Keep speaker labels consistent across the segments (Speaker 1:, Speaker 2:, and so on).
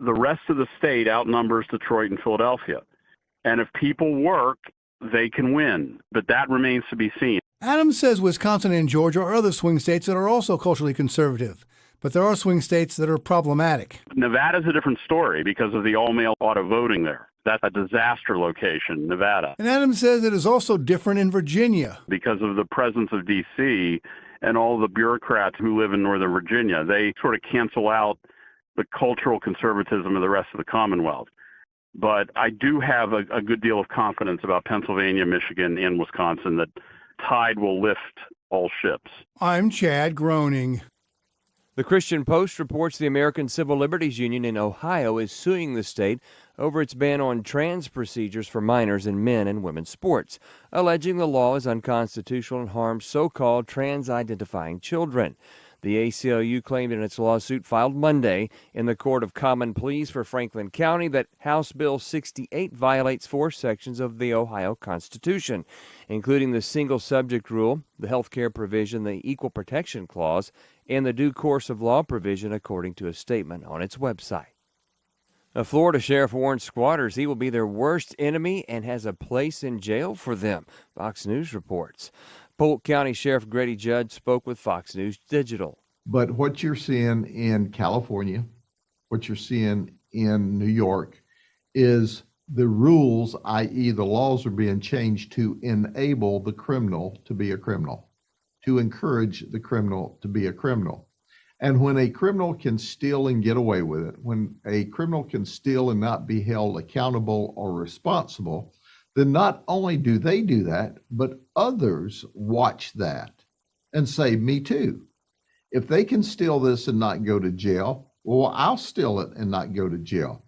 Speaker 1: the rest of the state outnumbers Detroit and Philadelphia. And if people work, they can win. But that remains to be seen.
Speaker 2: Adams says Wisconsin and Georgia are other swing states that are also culturally conservative. But there are swing states that are problematic.
Speaker 1: Nevada's a different story because of the all-mail auto voting there. That's a disaster location, Nevada.
Speaker 2: And Adams says it is also different in Virginia.
Speaker 1: Because of the presence of D.C. and all the bureaucrats who live in Northern Virginia, they sort of cancel out the cultural conservatism of the rest of the Commonwealth. But I do have a good deal of confidence about Pennsylvania, Michigan, and Wisconsin that tide will lift all ships.
Speaker 2: I'm Chad Groening.
Speaker 3: The Christian Post reports the American Civil Liberties Union in Ohio is suing the state over its ban on trans procedures for minors in men and women's sports, alleging the law is unconstitutional and harms so-called trans-identifying children. The ACLU claimed in its lawsuit filed Monday in the Court of Common Pleas for Franklin County that House Bill 68 violates 4 sections of the Ohio Constitution, including the single subject rule, the health care provision, the Equal Protection Clause, and the due course of law provision, according to a statement on its website. A Florida sheriff warns squatters he will be their worst enemy and has a place in jail for them, Fox News reports. Polk County Sheriff Grady Judd spoke with Fox News Digital.
Speaker 4: But what you're seeing in California, what you're seeing in New York, is the rules, i.e. the laws, are being changed to enable the criminal to be a criminal, to encourage the criminal to be a criminal. And when a criminal can steal and get away with it, when a criminal can steal and not be held accountable or responsible, then not only do they do that, but others watch that and say, me too. If they can steal this and not go to jail, well, I'll steal it and not go to jail.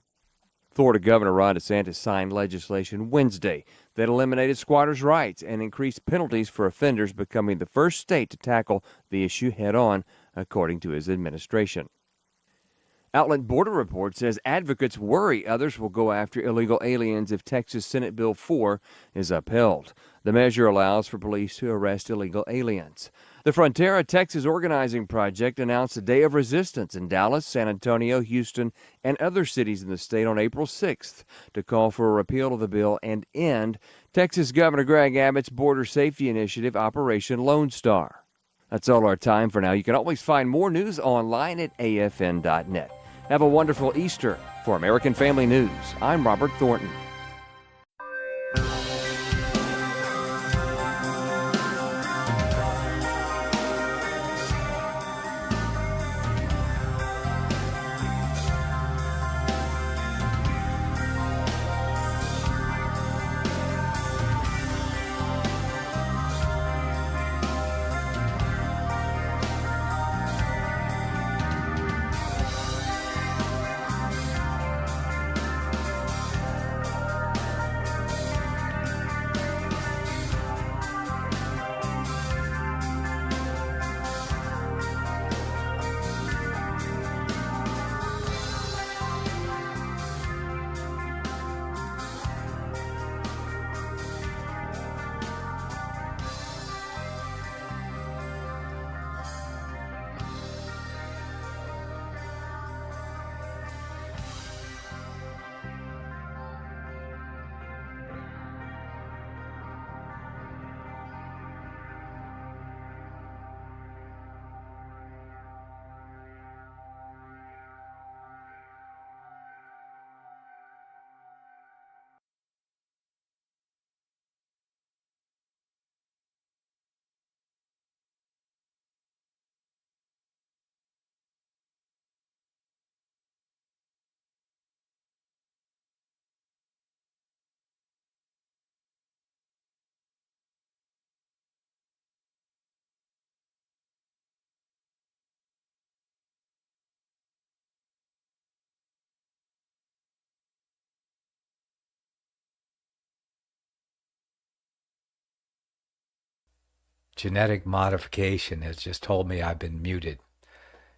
Speaker 3: Florida Governor Ron DeSantis signed legislation Wednesday that eliminated squatters' rights and increased penalties for offenders, becoming the first state to tackle the issue head-on, according to his administration. Outlet Border Report says advocates worry others will go after illegal aliens if Texas Senate Bill 4 is upheld. The measure allows for police to arrest illegal aliens. The Frontera Texas Organizing Project announced a day of resistance in Dallas, San Antonio, Houston, and other cities in the state on April 6th to call for a repeal of the bill and end Texas Governor Greg Abbott's border safety initiative, Operation Lone Star. That's all our time for now. You can always find more news online at afn.net. Have a wonderful Easter. For American Family News, I'm Robert Thornton.
Speaker 5: Genetic modification has just told me I've been muted.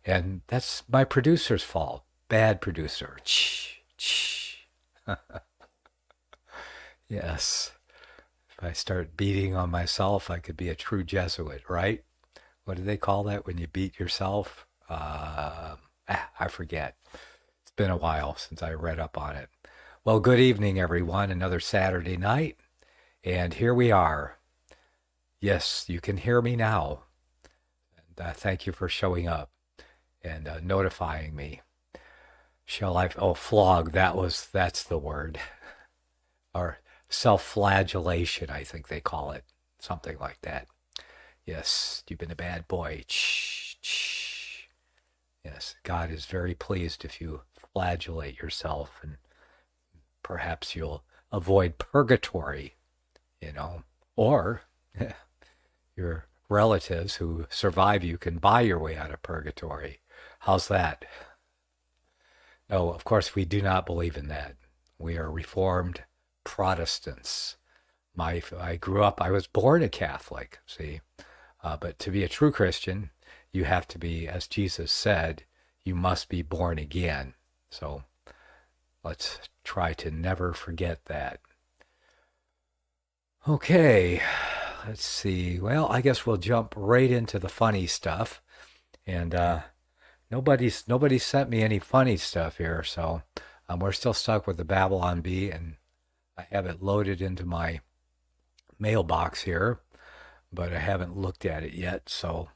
Speaker 5: And that's my producer's fault. Bad producer. Yes. If I start beating on myself, I could be a true Jesuit, right? What do they call that when you beat yourself? I forget. been a while since I read up on it. Well, good evening, everyone. Another Saturday night, and here we are. Yes, you can hear me now. And thank you for showing up and notifying me. Flog, that's the word. Or self-flagellation, I think they call it. Something like that. Yes, you've been a bad boy. Shh. Yes, God is very pleased if you flagellate yourself, and perhaps you'll avoid purgatory, or your relatives who survive you can buy your way out of purgatory. How's that? No, of course, we do not believe in that. We are Reformed Protestants. I was born a Catholic, see, but to be a true Christian, you have to be, as Jesus said, you must be born again. So let's try to never forget that. Okay, let's see. Well, I guess we'll jump right into the funny stuff. And nobody sent me any funny stuff here, so we're still stuck with the Babylon Bee, and I have it loaded into my mailbox here, but I haven't looked at it yet, so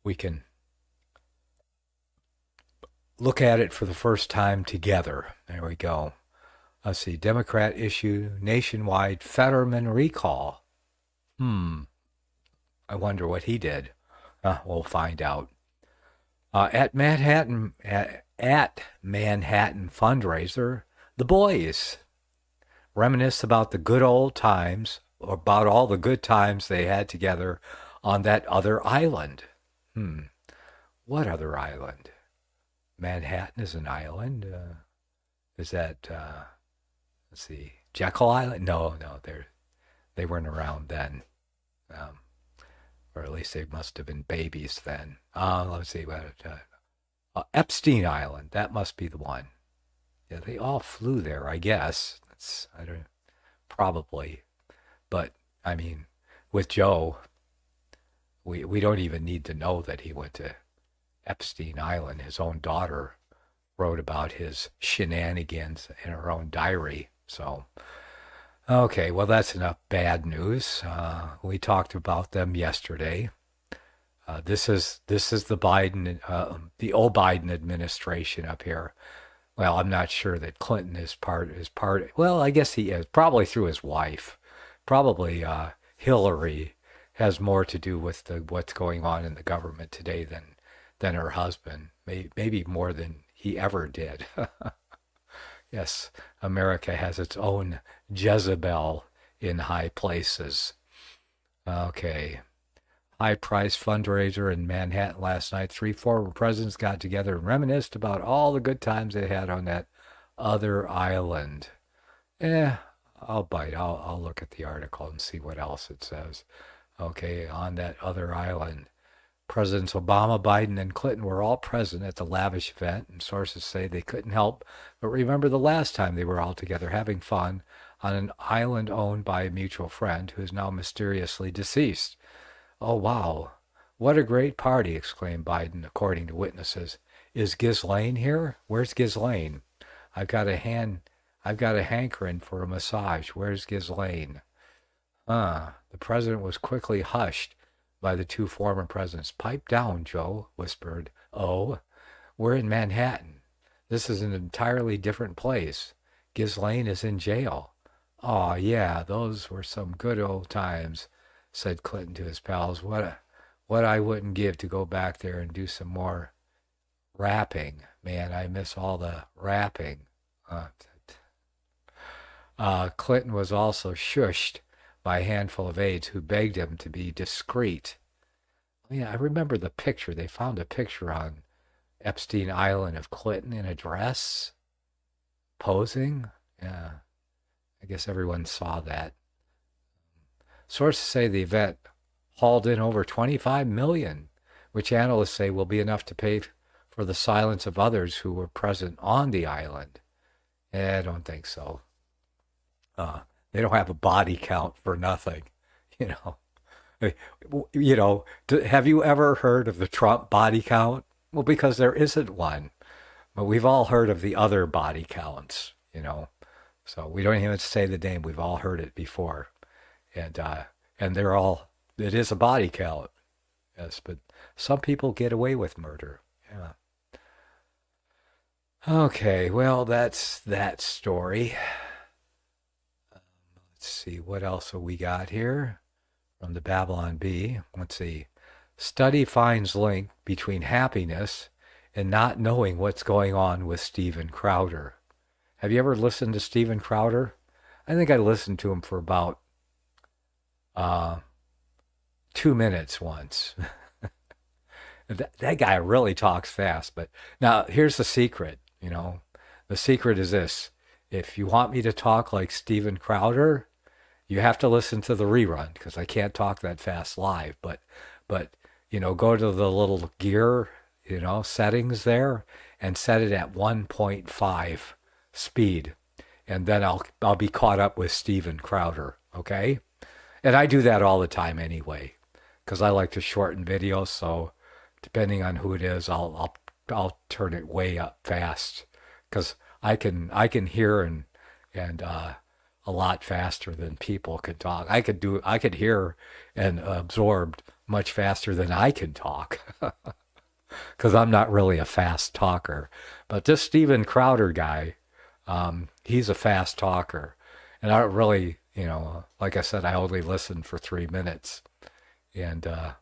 Speaker 5: we can look at it for the first time together. There we go. Let's see. Democrat issue nationwide Fetterman recall. I wonder what he did. We'll find out. At Manhattan fundraiser, the boys reminisce about the good old times, or about all the good times they had together on that other island. What other island? Manhattan is an island. Is that, let's see, Jekyll Island? No, they weren't around then. Or at least they must have been babies then. Let's see, Epstein Island, that must be the one. Yeah, they all flew there, I guess. Probably. But, I mean, with Joe, we don't even need to know that he went to Epstein Island. His own daughter wrote about his shenanigans in her own diary. So, okay, well, that's enough bad news. We talked about them yesterday. This is the the old Biden administration up here. Well, I'm not sure that Clinton is part. Well, I guess he is, probably through his wife. Probably Hillary has more to do with what's going on in the government today than her husband. Maybe more than he ever did. Yes, America has its own Jezebel in high places. Okay. High price fundraiser in Manhattan last night. 3 former presidents got together and reminisced about all the good times they had on that other island. I'll bite. I'll look at the article and see what else it says. Okay, on that other island. Presidents Obama, Biden, and Clinton were all present at the lavish event, and sources say they couldn't help but remember the last time they were all together having fun on an island owned by a mutual friend who is now mysteriously deceased. Oh, wow. What a great party, exclaimed Biden, according to witnesses. Is Ghislaine here? Where's Ghislaine? I've got a hankering for a massage. Where's Ghislaine? The president was quickly hushed by the 2 former presidents. Pipe down, Joe, whispered. Oh, we're in Manhattan. This is an entirely different place. Ghislaine is in jail. Oh, yeah, those were some good old times, said Clinton to his pals. What I wouldn't give to go back there and do some more rapping. Man, I miss all the rapping. Clinton was also shushed by a handful of aides who begged him to be discreet. Yeah, I remember the picture. They found a picture on Epstein Island of Clinton in a dress, posing. Yeah, I guess everyone saw that. Sources say the event hauled in over $25 million, which analysts say will be enough to pay for the silence of others who were present on the island. I don't think so. They don't have a body count for nothing, Have you ever heard of the Trump body count? Well, because there isn't one. But we've all heard of the other body counts, So we don't even say the name. We've all heard it before. And they're all, it is a body count. Yes, but some people get away with murder. Yeah. Okay, well, that's that story. Let's see, what else have we got here from the Babylon Bee? Let's see. Study finds link between happiness and not knowing what's going on with Steven Crowder. Have you ever listened to Steven Crowder? I think I listened to him for about 2 minutes once. That guy really talks fast. But now here's the secret, The secret is this. If you want me to talk like Steven Crowder, you have to listen to the rerun because I can't talk that fast live. But go to the little gear, settings there and set it at 1.5 speed. And then I'll be caught up with Steven Crowder, okay? And I do that all the time anyway because I like to shorten videos. So depending on who it is, I'll turn it way up fast because I can hear and a lot faster than people can talk. I could hear and absorb much faster than I can talk because I'm not really a fast talker. But this Steven Crowder guy, he's a fast talker, and I don't really, like I said, I only listened for 3 minutes, and I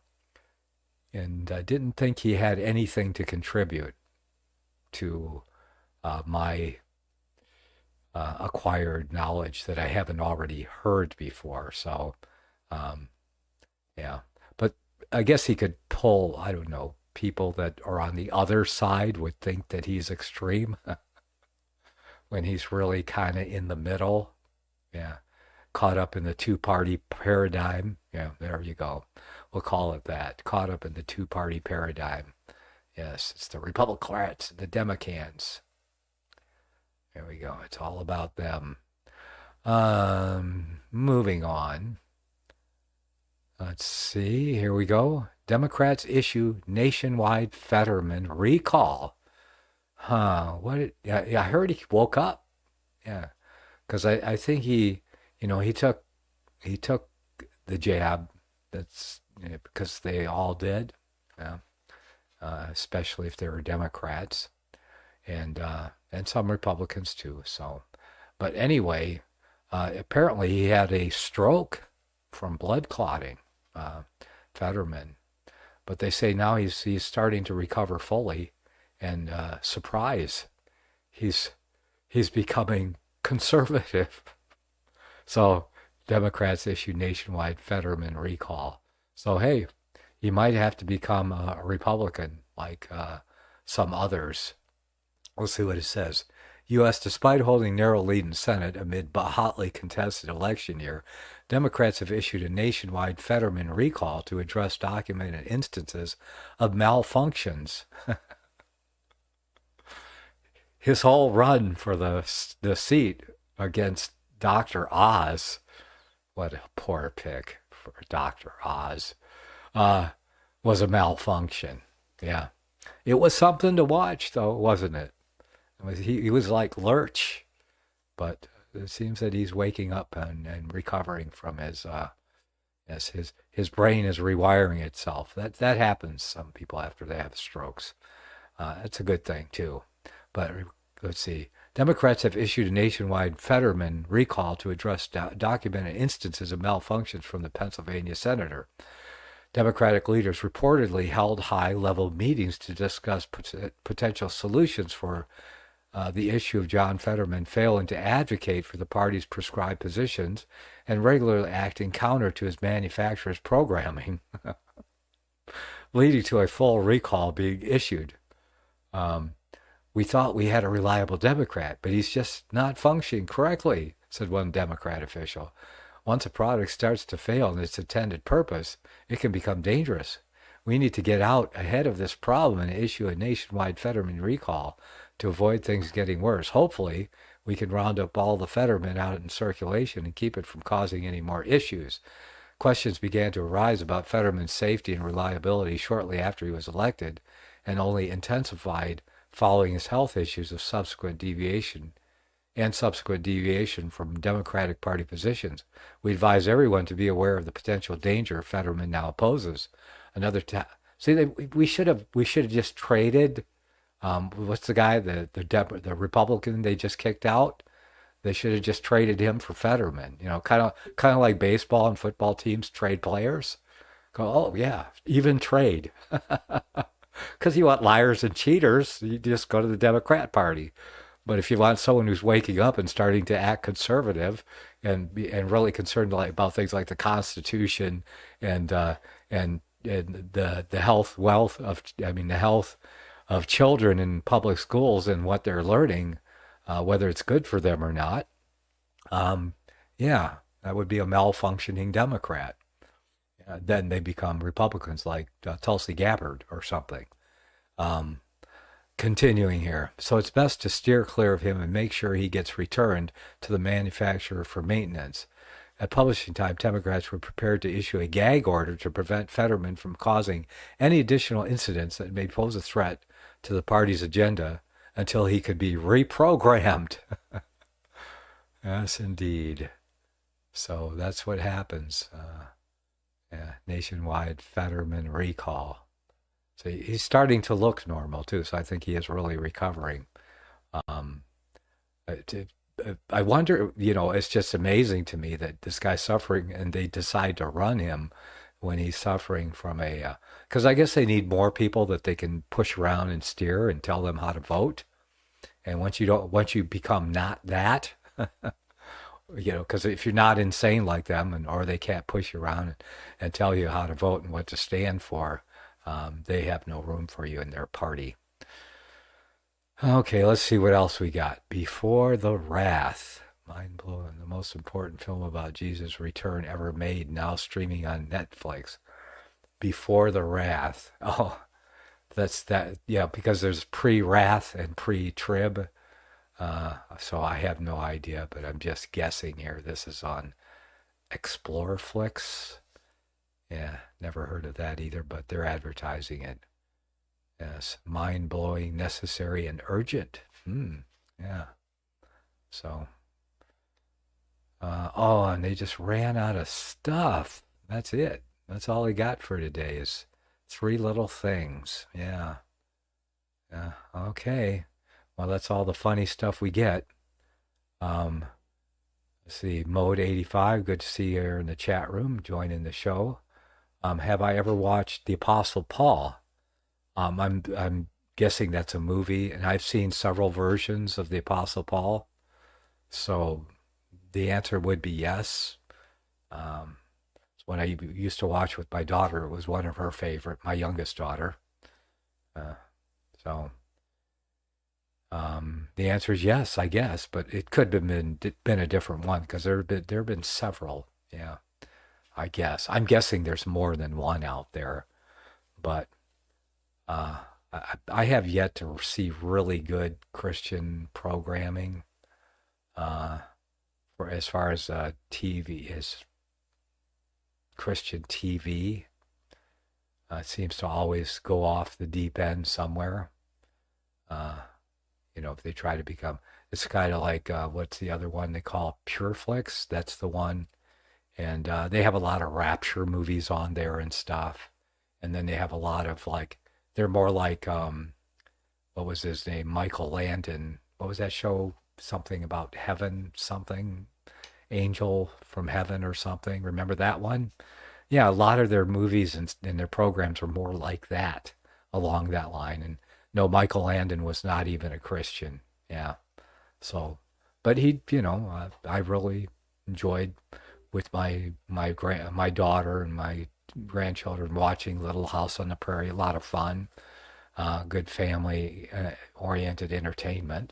Speaker 5: didn't think he had anything to contribute to my acquired knowledge that I haven't already heard before. So, yeah. But I guess he could pull, I don't know, people that are on the other side would think that he's extreme when he's really kind of in the middle. Yeah. Caught up in the two-party paradigm. Yeah, there you go. We'll call it that. Caught up in the two-party paradigm. Yes, it's the Republicans, the Democrats. There we go. It's all about them. Moving on. Let's see. Here we go. Democrats issue nationwide Fetterman recall. What? I heard he woke up. Yeah, because I think he took the jab. That's because they all did. Yeah. Especially if they were Democrats. And some Republicans too. So, but anyway, apparently he had a stroke from blood clotting, Fetterman. But they say now he's starting to recover fully, and surprise, he's becoming conservative. So Democrats issued nationwide Fetterman recall. So hey, he might have to become a Republican like some others. We'll see what it says. U.S. Despite holding narrow lead in Senate amid a hotly contested election year, Democrats have issued a nationwide Fetterman recall to address documented instances of malfunctions. His whole run for the seat against Dr. Oz, what a poor pick for Dr. Oz, was a malfunction. Yeah. It was something to watch, though, wasn't it? He was like Lurch, but it seems that he's waking up and recovering from his brain is rewiring itself. That happens to some people after they have strokes. That's a good thing too. But let's see. Democrats have issued a nationwide Fetterman recall to address documented instances of malfunctions from the Pennsylvania senator. Democratic leaders reportedly held high-level meetings to discuss potential solutions for the issue of John Fetterman failing to advocate for the party's prescribed positions and regularly acting counter to his manufacturer's programming, leading to a full recall being issued. We thought we had a reliable Democrat, but he's just not functioning correctly, said one Democrat official. Once a product starts to fail in its intended purpose, it can become dangerous. We need to get out ahead of this problem and issue a nationwide Fetterman recall to avoid things getting worse. Hopefully, we can round up all the Fetterman out in circulation and keep it from causing any more issues. Questions began to arise about Fetterman's safety and reliability shortly after he was elected, and only intensified following his health issues of subsequent deviation from Democratic Party positions. We advise everyone to be aware of the potential danger Fetterman now opposes. We should have just traded. What's the guy, the Republican they just kicked out? They should have just traded him for Fetterman. Kind of like baseball and football teams trade players. Go, oh yeah, even trade. Because you want liars and cheaters, you just go to the Democrat Party. But if you want someone who's waking up and starting to act conservative and really concerned about things like the Constitution and the health of children in public schools and what they're learning, whether it's good for them or not, that would be a malfunctioning Democrat. Then they become Republicans like Tulsi Gabbard or something. Continuing here. So it's best to steer clear of him and make sure he gets returned to the manufacturer for maintenance. At publishing time, Democrats were prepared to issue a gag order to prevent Fetterman from causing any additional incidents that may pose a threat to the party's agenda until he could be reprogrammed. Yes, indeed. So that's what happens. Nationwide Fetterman recall. So he's starting to look normal too. So I think he is really recovering. I wonder, it's just amazing to me that this guy's suffering and they decide to run him when he's suffering from because I guess they need more people that they can push around and steer and tell them how to vote. And once you become not that, because if you're not insane like them or they can't push you around and tell you how to vote and what to stand for, they have no room for you in their party. Okay, let's see what else we got. Before the Wrath. Mind-blowing. The most important film about Jesus' return ever made, now streaming on Netflix. Before the Wrath. Oh, that's that. Yeah, because there's pre-wrath and pre-trib. So I have no idea, but I'm just guessing here. This is on Exploreflix. Yeah, never heard of that either, but they're advertising it. Yes, mind-blowing, necessary, and urgent. Yeah. So, and they just ran out of stuff. That's it. That's all I got for today is 3 little things. Yeah. Okay. Well, that's all the funny stuff we get. Let's see, Mode 85, good to see you here in the chat room, joining the show. Have I ever watched The Apostle Paul? I'm guessing that's a movie, and I've seen several versions of The Apostle Paul. So the answer would be yes. When I used to watch with my daughter, it was one of her favorite, my youngest daughter. The answer is yes, I guess, but it could have been a different one because there have been several. Yeah, I guess. I'm guessing there's more than one out there, but I have yet to receive really good Christian programming for as far as TV is. Christian TV it seems to always go off the deep end somewhere. If they try to become, it's kind of like what's the other one they call Pureflix? That's the one, and they have a lot of Rapture movies on there and stuff, and then they have a lot of they're more like what was his name, Michael Landon? What was that show? Something about heaven, something. Angel from Heaven or something. Remember that one? Yeah, a lot of their movies and their programs were more like that, along that line. And no, Michael Landon was not even a Christian. Yeah. So, but he, I really enjoyed with my daughter and my grandchildren watching Little House on the Prairie. A lot of fun, good family-oriented entertainment.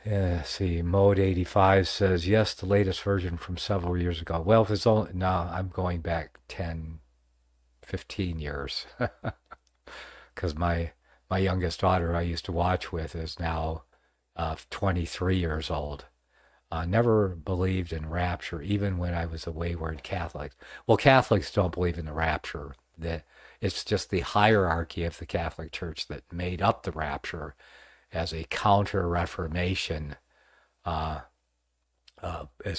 Speaker 5: Yeah, see, Mode 85 says, yes, the latest version from several years ago. Well, if it's only, no, I'm going back 10, 15 years. Because my youngest daughter I used to watch with is now 23 years old. Never believed in rapture, even when I was a wayward Catholic. Well, Catholics don't believe in the rapture. It's just the hierarchy of the Catholic Church that made up the rapture as a counter-Reformation, as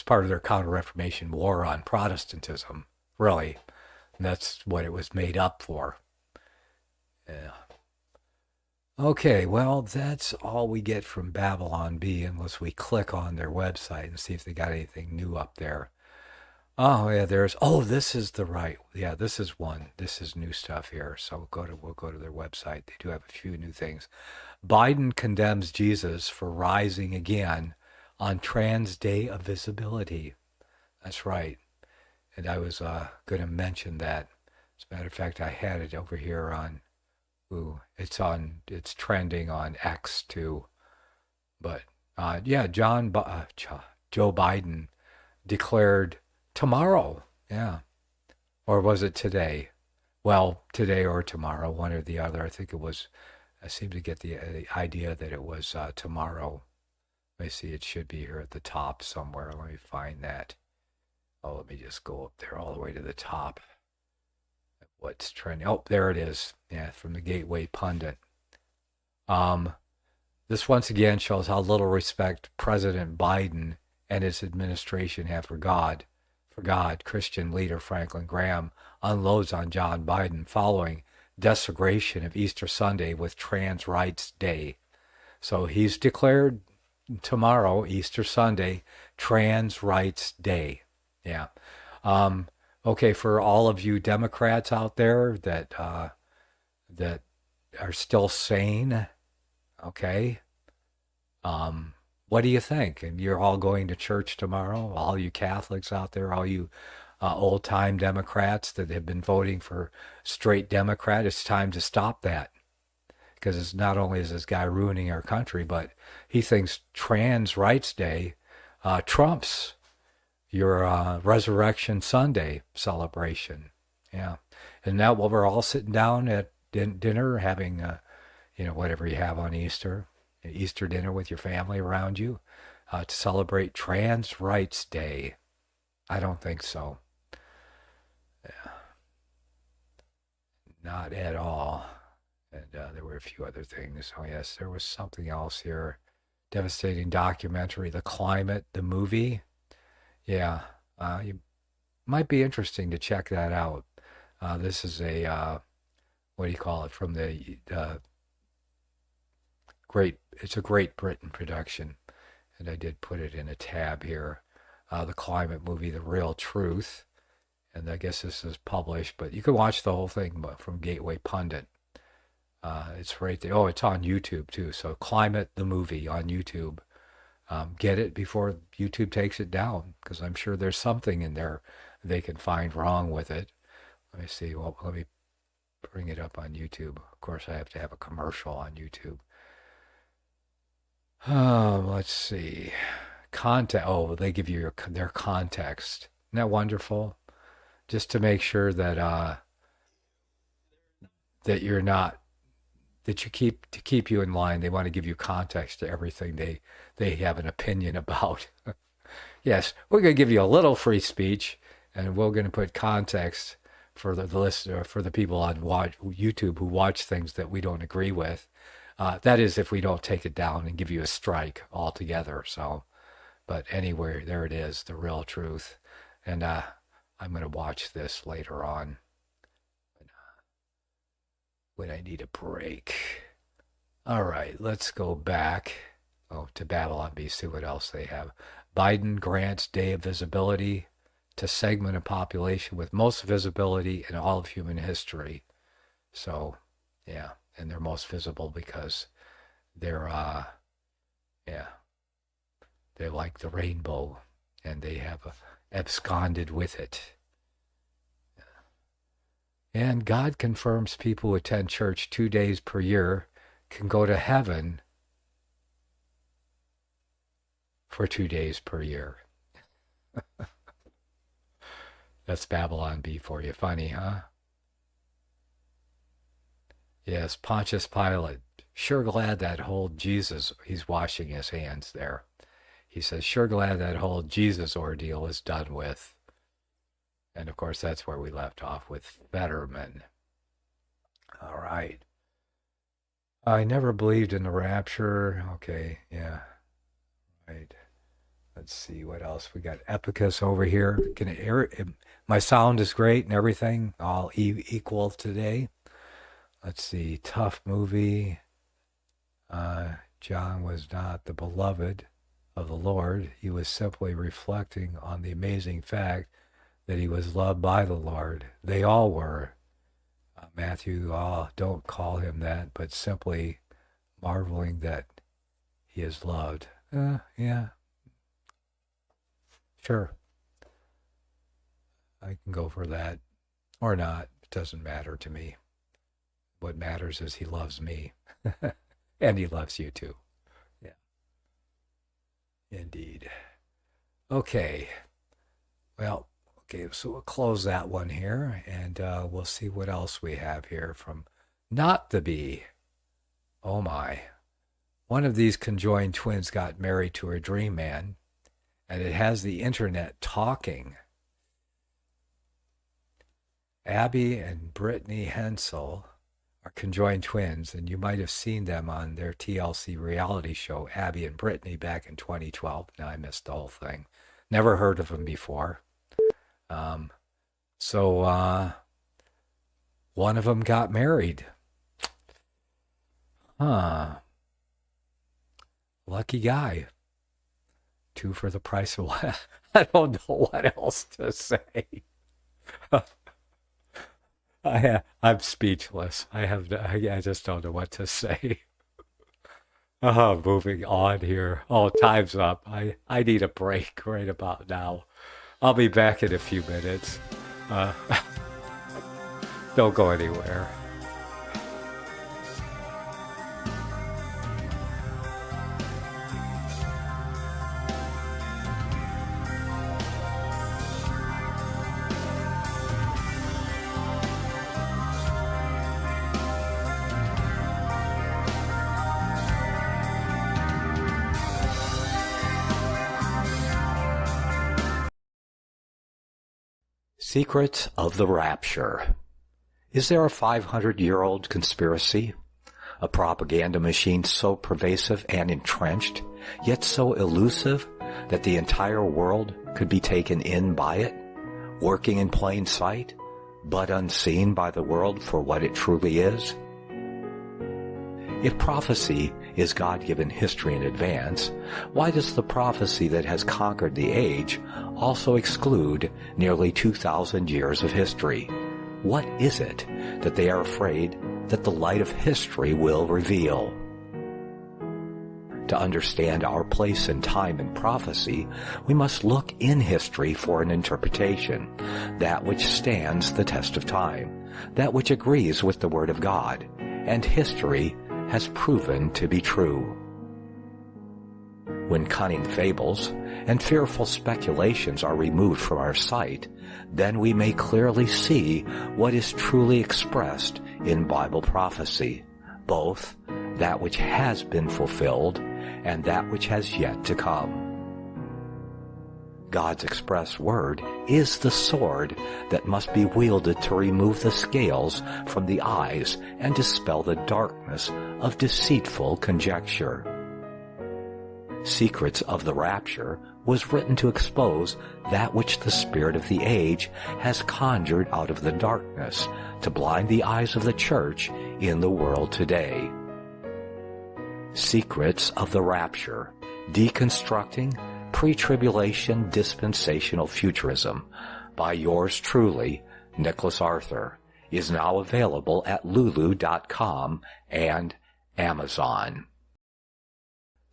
Speaker 5: part of their counter-Reformation war on Protestantism, really. And that's what it was made up for. Yeah. Okay, well, that's all we get from Babylon Bee unless we click on their website and see if they got anything new up there. Oh, yeah, this is this is one. This is new stuff here. So we'll go to their website. They do have a few new things. Biden condemns Jesus for rising again on Trans Day of Visibility. That's right. And I was going to mention that. As a matter of fact, I had it over here on, it's trending on X too. But Joe Biden declared tomorrow, or was it today? Well, today or tomorrow, one or the other. I seem to get the idea that it was tomorrow. Let me see, it should be here at the top somewhere. Let me find that. Oh, let me just go up there all the way to the top. What's trending? Oh, there it is. Yeah, from the Gateway Pundit. This once again shows how little respect President Biden and his administration have for God. Christian leader Franklin Graham unloads on John Biden following desecration of Easter Sunday with Trans Rights Day. So he's declared tomorrow, Easter Sunday, Trans Rights Day. Yeah. Okay, for all of you Democrats out there that are still sane, okay, what do you think? And you're all going to church tomorrow, all you Catholics out there, all you old-time Democrats that have been voting for straight Democrat, it's time to stop that. Because it's not only is this guy ruining our country, but he thinks Trans Rights Day trumps your Resurrection Sunday celebration. Yeah. And now we're all sitting down at dinner having, whatever you have on Easter dinner with your family around you to celebrate Trans Rights Day. I don't think so. Yeah. Not at all. And there were a few other things. Oh, yes, there was something else here. Devastating documentary, The Climate, the movie. Yeah, you might be interesting to check that out. This is a, from the it's a Great Britain production. And I did put it in a tab here. The Climate movie, The Real Truth. And I guess this is published, but you can watch the whole thing from Gateway Pundit. It's right there. Oh, it's on YouTube too. So Climate, the movie on YouTube. Get it before YouTube takes it down, because I'm sure there's something in there they can find wrong with it. Let me see. Well, let me bring it up on YouTube. Of course, I have to have a commercial on YouTube. Let's see. They give you their context. Isn't that wonderful? Just to make sure that you're not, that you keep you in line. They want to give you context to everything they have an opinion about. Yes, we're going to give you a little free speech, and we're going to put context for the listener, for the people on YouTube who watch things that we don't agree with. That is, if we don't take it down and give you a strike altogether. So, but anyway, there it is, The Real Truth, and I'm going to watch this later on when I need a break. All right, let's go back to Babylon Bee, see what else they have. Biden grants day of visibility to segment of population with most visibility in all of human history. So, yeah, and they're most visible because they're like the rainbow, and they have absconded with it. And God confirms people who attend church 2 days per year can go to heaven for 2 days per year. That's Babylon Bee for you. Funny, huh? Yes, Pontius Pilate. Sure glad that whole Jesus, he's washing his hands there. He says, sure glad that whole Jesus ordeal is done with. And of course, that's where we left off with Fetterman. All right. I never believed in the rapture. Okay, yeah. Right. Let's see what else. We got Epicus over here. Can it hear it? My sound is great and everything. All equal today. Let's see. Tough movie. John was not the beloved of the Lord. He was simply reflecting on the amazing fact that he was loved by the Lord. They all were. Matthew, don't call him that, but simply marveling that he is loved. Yeah. Sure. I can go for that. Or not. It doesn't matter to me. What matters is he loves me. And he loves you too. Yeah. Indeed. Okay. Well, okay, so we'll close that one here, and we'll see what else we have here from Not the Bee. Oh my. One of these conjoined twins got married to her dream man, and it has the internet talking. Abby and Brittany Hensel are conjoined twins, and you might have seen them on their TLC reality show, Abby and Brittany, back in 2012. Now, I missed the whole thing. Never heard of them before. So one of them got married. Lucky guy. 2 for the price of 1. I don't know what else to say. I'm speechless. I just don't know what to say. Moving on here. Oh, time's up. I need a break right about now. I'll be back in a few minutes. Don't go anywhere. Secrets of the Rapture. Is there a 500-year-old conspiracy? A propaganda machine so pervasive and entrenched, yet so elusive that the entire world could be taken in by it, working in plain sight, but unseen by the world for what it truly is? If prophecy is God-given history in advance, why does the prophecy that has conquered the age also exclude nearly 2,000 years of history? What is it that they are afraid that the light of history will reveal? To understand our place in time and prophecy, we must look in history for an interpretation, that which stands the test of time, that which agrees with the Word of God, and history has proven to be true. When cunning fables and fearful speculations are removed from our sight, then we may clearly see what is truly expressed in Bible prophecy, both that which has been fulfilled and that which has yet to come. God's express word is the sword that must be wielded to remove the scales from the eyes and dispel the darkness of deceitful conjecture. Secrets of the Rapture was written to expose that which the spirit of the age has conjured out of the darkness to blind the eyes of the church in the world today. Secrets of the Rapture, Deconstructing Pre-Tribulation Dispensational Futurism by yours truly, Nicholas Arthur, is now available at lulu.com and Amazon.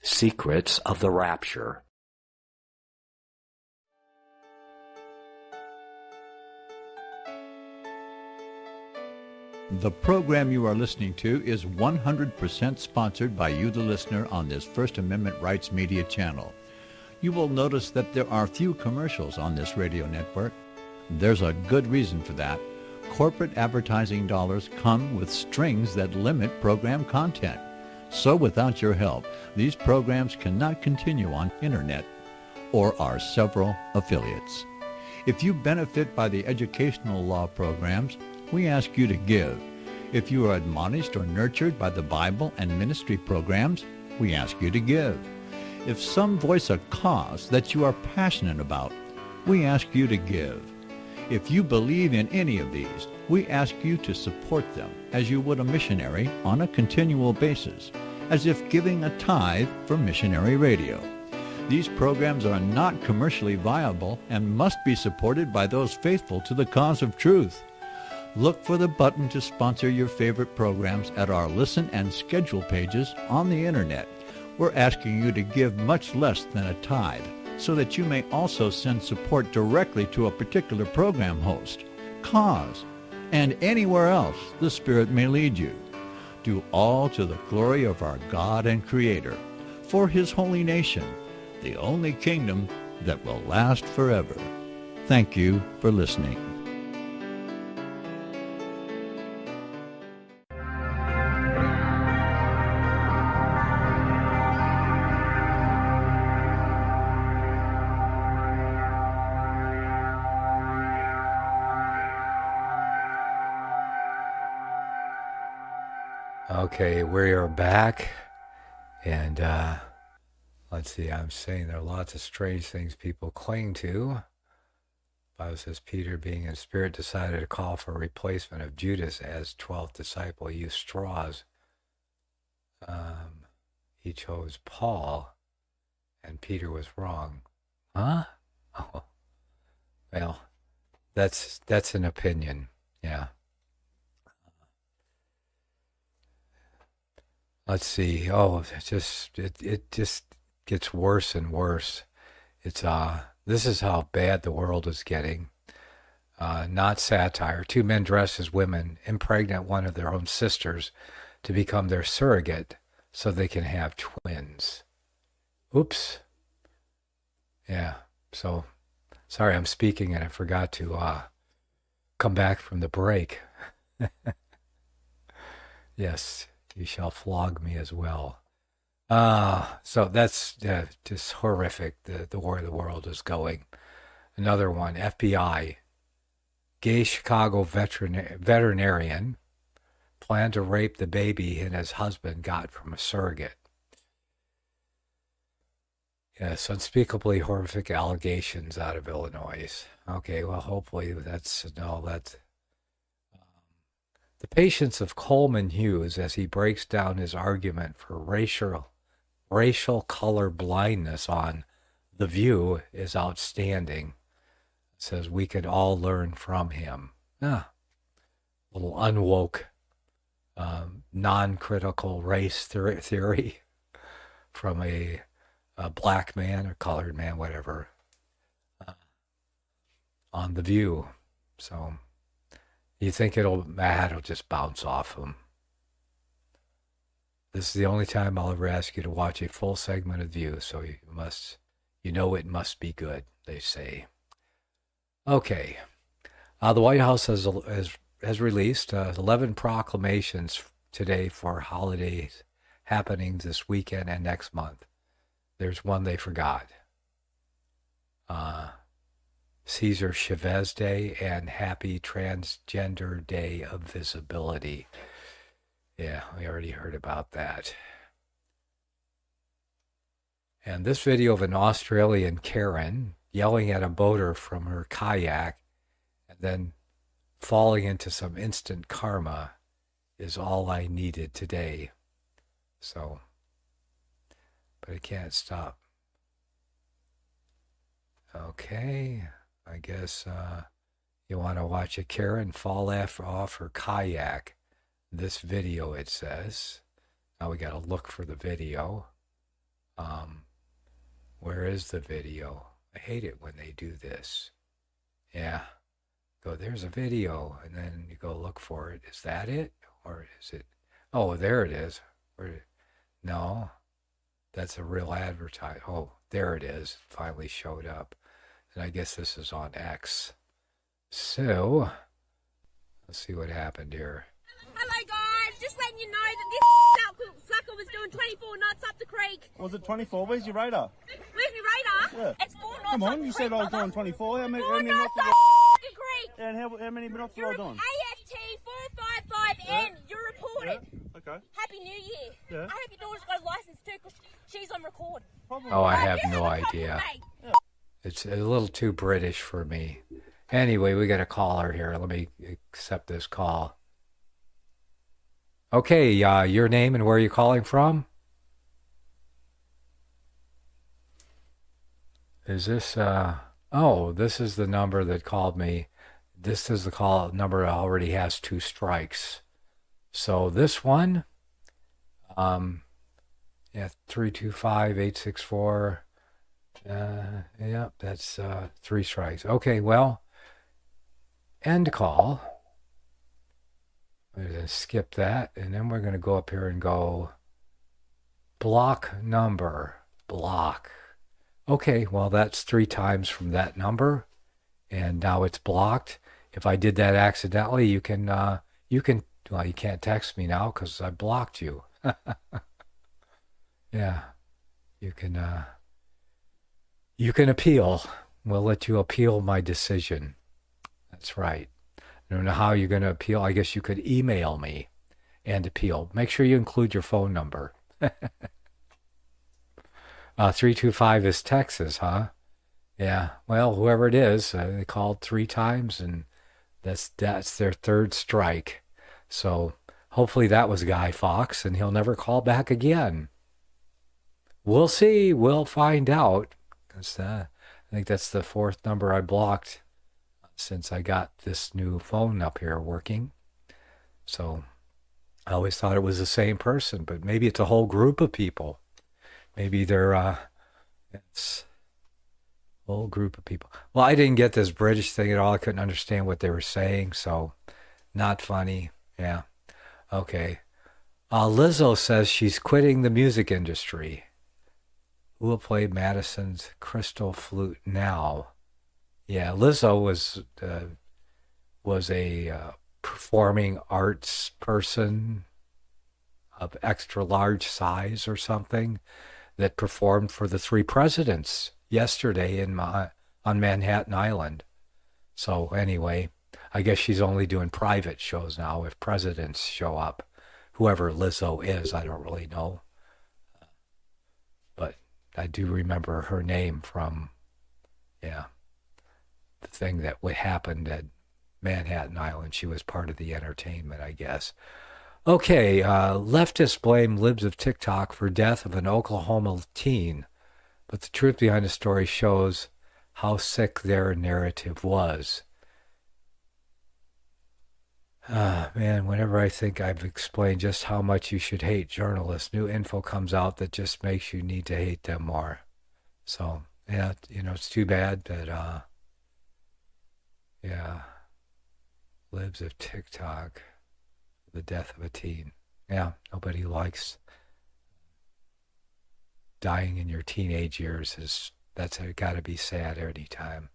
Speaker 5: Secrets of the Rapture.
Speaker 6: The program you are listening to is 100% sponsored by you, the listener, on this First Amendment Rights Media channel. You will notice that there are few commercials on this radio network. There's a good reason for that. Corporate advertising dollars come with strings that limit program content. So without your help, these programs cannot continue on internet or our several affiliates. If you benefit by the educational law programs, we ask you to give. If you are admonished or nurtured by the Bible and ministry programs, we ask you to give. If some voice a cause that you are passionate about, we ask you to give. If you believe in any of these, we ask you to support them as you would a missionary on a continual basis, as if giving a tithe for missionary radio. These programs are not commercially viable and must be supported by those faithful to the cause of truth. Look for the button to sponsor your favorite programs at our listen and schedule pages on the internet. We're asking you to give much less than a tithe so that you may also send support directly to a particular program host, cause, and anywhere else the Spirit may lead you. Do all to the glory of our God and Creator, for His holy nation, the only kingdom that will last forever. Thank you for listening.
Speaker 5: Okay, we are back, and let's see, I'm saying there are lots of strange things people cling to. Bible says Peter, being in spirit, decided to call for a replacement of Judas as 12th disciple. He used straws. He chose Paul, and Peter was wrong. Huh? Oh. Well, that's an opinion, yeah. Let's see. Oh, it just gets worse and worse. It's this is how bad the world is getting. Not satire. Two men dressed as women impregnate one of their own sisters to become their surrogate so they can have twins. Oops. Yeah. So sorry, I'm speaking and I forgot to come back from the break. Yes. You shall flog me as well. So that's just horrific, the way the world is going. Another one, FBI. Gay Chicago veterinarian planned to rape the baby he and his husband got from a surrogate. Yes, unspeakably horrific allegations out of Illinois. Okay, well, hopefully that's. The patience of Coleman Hughes as he breaks down his argument for racial color blindness on The View is outstanding. It says we could all learn from him. Little unwoke, non-critical race theory from a black man or colored man, whatever, on The View. So you think it'll just bounce off him. This is the only time I'll ever ask you to watch a full segment of View, so it must be good, they say. Okay. The White House has released 11 proclamations today for holidays happenings this weekend and next month. There's one they forgot. Cesar Chavez Day and Happy Transgender Day of Visibility. Yeah, we already heard about that. And this video of an Australian Karen yelling at a boater from her kayak and then falling into some instant karma is all I needed today. So, but I can't stop. Okay. I guess you want to watch a Karen fall off her kayak. This video, it says. Now we got to look for the video. Where is the video? I hate it when they do this. Yeah. Go, there's a video, and then you go look for it. Is that it? Or is it? Oh, there it is. No. That's a real advertise. Oh, there it is. Finally showed up. And I guess this is on X. So, let's see what happened here.
Speaker 7: Hello guys, just letting you know that this sucker was doing 24 knots up the creek.
Speaker 8: Was it 24? Where's your radar?
Speaker 7: Where's my radar?
Speaker 8: Yeah.
Speaker 7: It's 4 knots.
Speaker 8: Come on,
Speaker 7: up the
Speaker 8: you
Speaker 7: creek,
Speaker 8: said I was
Speaker 7: brother.
Speaker 8: doing 24. How many
Speaker 7: 4 knots
Speaker 8: knots
Speaker 7: up
Speaker 8: was
Speaker 7: the creek.
Speaker 8: And how many knots was I
Speaker 7: You're
Speaker 8: doing?
Speaker 7: AFT 455N.
Speaker 8: Okay.
Speaker 7: Happy New Year.
Speaker 8: Yeah.
Speaker 7: I hope your daughter's got a license too, because she's on record.
Speaker 8: Probably.
Speaker 5: Oh, I have
Speaker 7: You
Speaker 5: no
Speaker 7: a problem,
Speaker 5: idea.
Speaker 7: mate.
Speaker 5: It's a little too British for me. Anyway, we got a caller here. Let me accept this call. Okay, your name and where are you calling from? Is this, oh, this is the number that called me. This is the call number that already has 2 strikes. So this one, yeah, 325-864. Yeah, that's 3 strikes. Okay, well, end call. We're going to skip that, and then we're going to go up here and go block number, block. Okay, well, that's 3 times from that number, and now it's blocked. If I did that accidentally, you can, well, you can't text me now because I blocked you. Yeah, you can appeal. We'll let you appeal my decision. That's right. I don't know how you're going to appeal. I guess you could email me and appeal. Make sure you include your phone number. 325 is Texas, huh? Yeah. Well, whoever it is, they called 3 times, and that's their 3rd strike. So hopefully that was Guy Fawkes, and he'll never call back again. We'll see. We'll find out. I think that's the 4th number I blocked since I got this new phone up here working. So I always thought it was the same person, but maybe it's a whole group of people. Maybe it's a whole group of people. Well, I didn't get this British thing at all. I couldn't understand what they were saying, so not funny. Yeah. Okay. Lizzo says she's quitting the music industry. Who will play Madison's crystal flute now? Yeah, Lizzo was a performing arts person of extra large size or something that performed for the 3 presidents yesterday on Manhattan Island. So anyway, I guess she's only doing private shows now if presidents show up. Whoever Lizzo is, I don't really know. But I do remember her name from, the thing that happened at Manhattan Island. She was part of the entertainment, I guess. Okay, leftists blame libs of TikTok for death of an Oklahoma teen, but the truth behind the story shows how sick their narrative was. Man, whenever I think I've explained just how much you should hate journalists, new info comes out that just makes you need to hate them more. So, yeah, it's too bad that, libs of TikTok, the death of a teen. Yeah, nobody likes dying in your teenage years. That's got to be sad any time.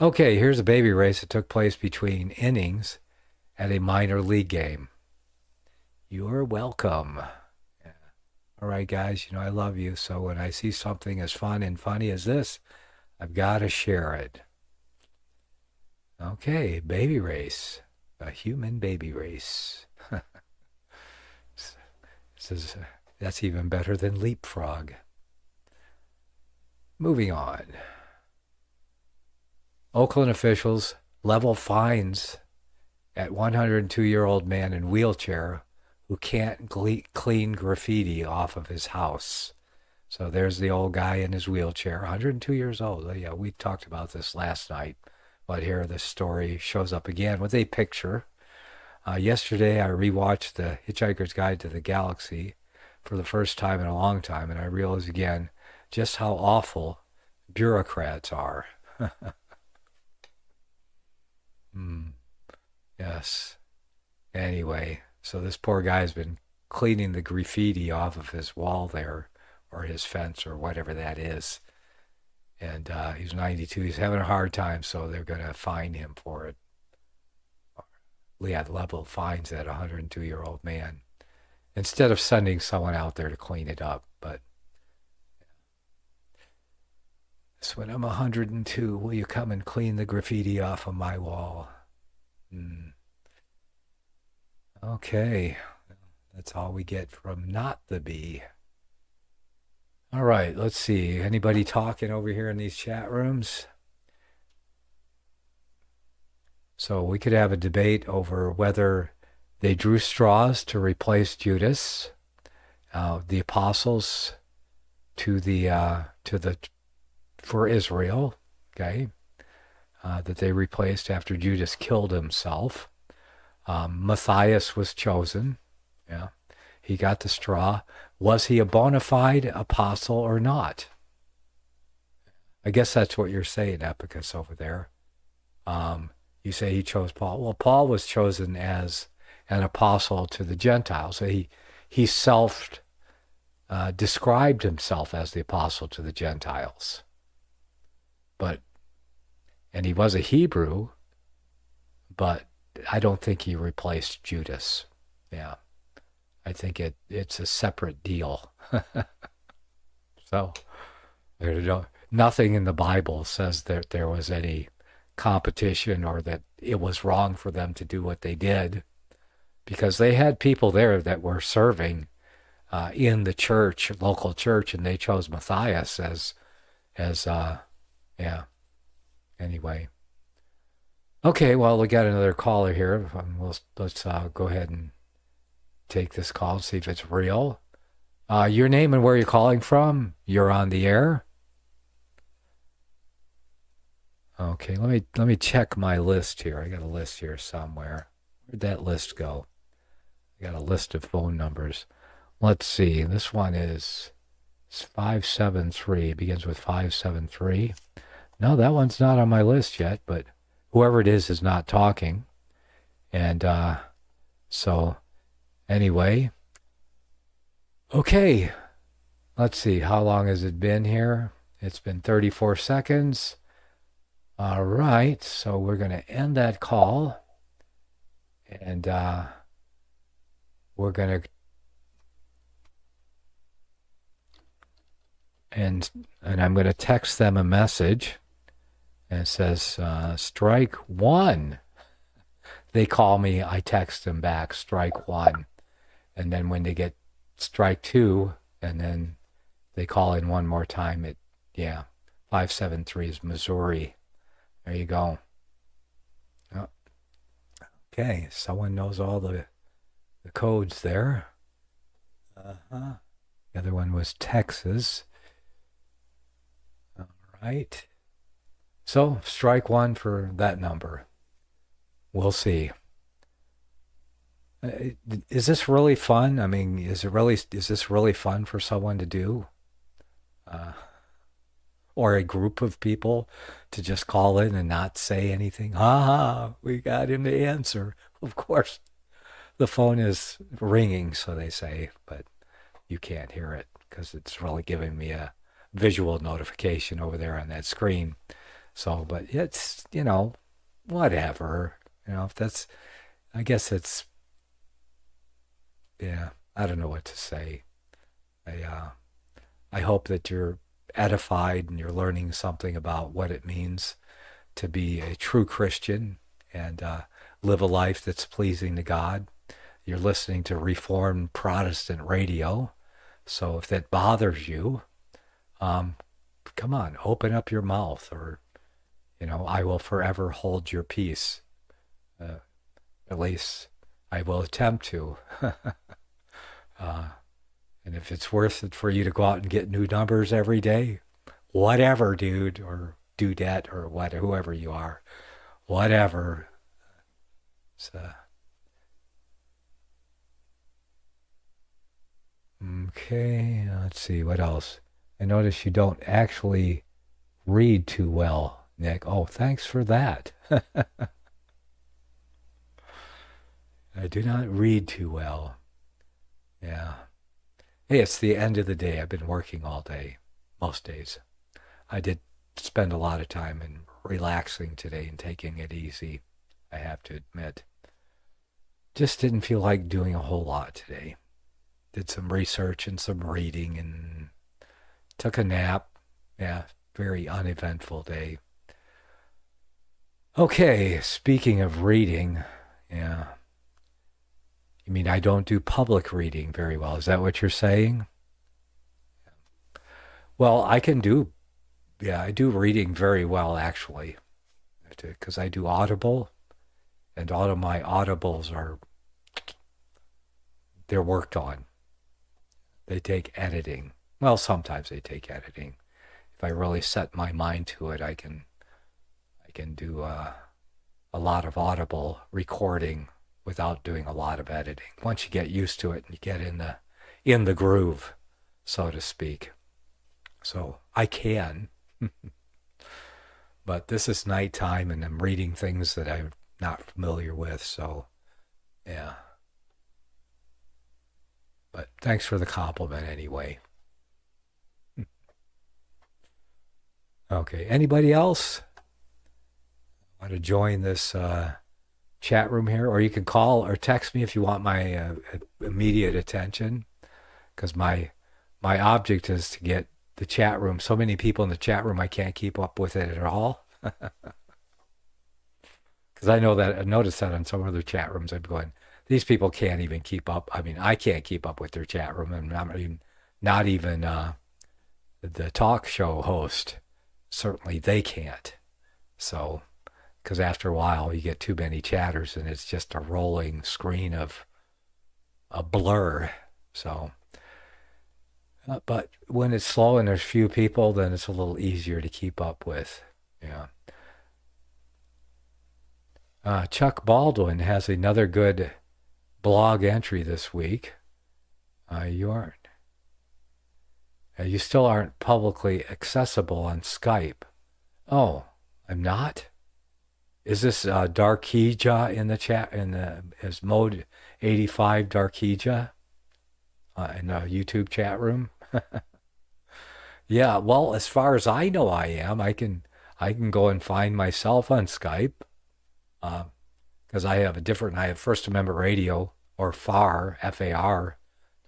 Speaker 5: Okay, here's a baby race that took place between innings at a minor league game. You're welcome. Yeah. All right, guys, I love you. So when I see something as fun and funny as this, I've got to share it. Okay, baby race. A human baby race. That's even better than leapfrog. Moving on. Oakland officials level fines at 102-year-old man in wheelchair who can't clean graffiti off of his house. So there's the old guy in his wheelchair, 102 years old. Yeah, we talked about this last night, but here the story shows up again with a picture. Yesterday, I rewatched The Hitchhiker's Guide to the Galaxy for the first time in a long time, and I realized again just how awful bureaucrats are. Yes. Anyway, so this poor guy's been cleaning the graffiti off of his wall there, or his fence, or whatever that is. And he's 92. He's having a hard time, so they're going to fine him for it. Level fines that 102-year-old man, instead of sending someone out there to clean it up. But so when I'm 102, will you come and clean the graffiti off of my wall? Okay. That's all we get from not the bee. All right, let's see. Anybody talking over here in these chat rooms? So we could have a debate over whether they drew straws to replace Judas, the apostles for Israel, okay, that they replaced after Judas killed himself. Matthias was chosen. Yeah, he got the straw. Was he a bona fide apostle or not? I guess that's what you're saying, Epicus, over there. You say he chose Paul. Well, Paul was chosen as an apostle to the Gentiles. So he described himself as the apostle to the Gentiles. And he was a Hebrew, but I don't think he replaced Judas. Yeah. I think it's a separate deal. So, nothing in the Bible says that there was any competition or that it was wrong for them to do what they did, because they had people there that were serving in the church, local church, and they chose Matthias as Anyway. Okay, well, we got another caller here. Let's go ahead and take this call, see if it's real. Your name and where you're calling from. You're on the air. Okay, let me check my list here. I got a list here somewhere. Where'd that list go? I got a list of phone numbers. Let's see. This one is 573. It begins with 573. No, that one's not on my list yet, but whoever it is not talking. And so anyway. Okay. Let's see. How long has it been here? It's been 34 seconds. All right. So we're going to end that call. And we're going to and I'm going to text them a message. And it says, strike one. They call me, I text them back, strike one. And then when they get strike two, and then they call in one more time, 573 is Missouri. There you go. Oh. Okay, someone knows all the codes there. The other one was Texas. All right. So, strike one for that number. We'll see. Is this really fun? I mean, is this really fun for someone to do? Or a group of people to just call in and not say anything? We got him to answer. Of course, the phone is ringing, so they say, but you can't hear it because it's really giving me a visual notification over there on that screen. So, but it's, whatever, if that's, I guess it's, I don't know what to say. I hope that you're edified and you're learning something about what it means to be a true Christian and live a life that's pleasing to God. You're listening to Reformed Protestant radio. So if that bothers you, come on, open up your mouth, or I will forever hold your peace. At least I will attempt to. And if it's worth it for you to go out and get new numbers every day, whatever, dude, or dudette, or whoever you are, whatever. Okay, let's see, what else? I notice you don't actually read too well, Nick. Oh, thanks for that. I do not read too well. Yeah. Hey, it's the end of the day. I've been working all day, most days. I did spend a lot of time in relaxing today and taking it easy, I have to admit. Just didn't feel like doing a whole lot today. Did some research and some reading and took a nap. Yeah, very uneventful day. Okay, speaking of reading, You mean I don't do public reading very well? Is that what you're saying? Well, I do reading very well, actually, because I do Audible, and all of my Audibles they're worked on. They take editing. Well, sometimes they take editing. If I really set my mind to it, I can do a lot of Audible recording without doing a lot of editing. Once you get used to it and you get in the groove, so to speak. So I can. But this is nighttime and I'm reading things that I'm not familiar with, so yeah. But thanks for the compliment anyway. Okay, anybody else want to join this chat room here? Or you can call or text me if you want my immediate attention, because my object is to get the chat room, so many people in the chat room, I can't keep up with it at all. Because I noticed that on some other chat rooms, I'm going, these people can't even keep up. I mean, I can't keep up with their chat room, and not even the talk show host. Certainly they can't. So, because after a while, you get too many chatters, and it's just a rolling screen of a blur. So, but when it's slow and there's few people, then it's a little easier to keep up with. Yeah. Chuck Baldwin has another good blog entry this week. You still aren't publicly accessible on Skype. Oh, I'm not? Is this Darkeja in the chat, is mode 85 Darkeja in the YouTube chat room? Yeah, well, as far as I know I am, I can go and find myself on Skype, because I have First Amendment Radio, or FAR, F-A-R.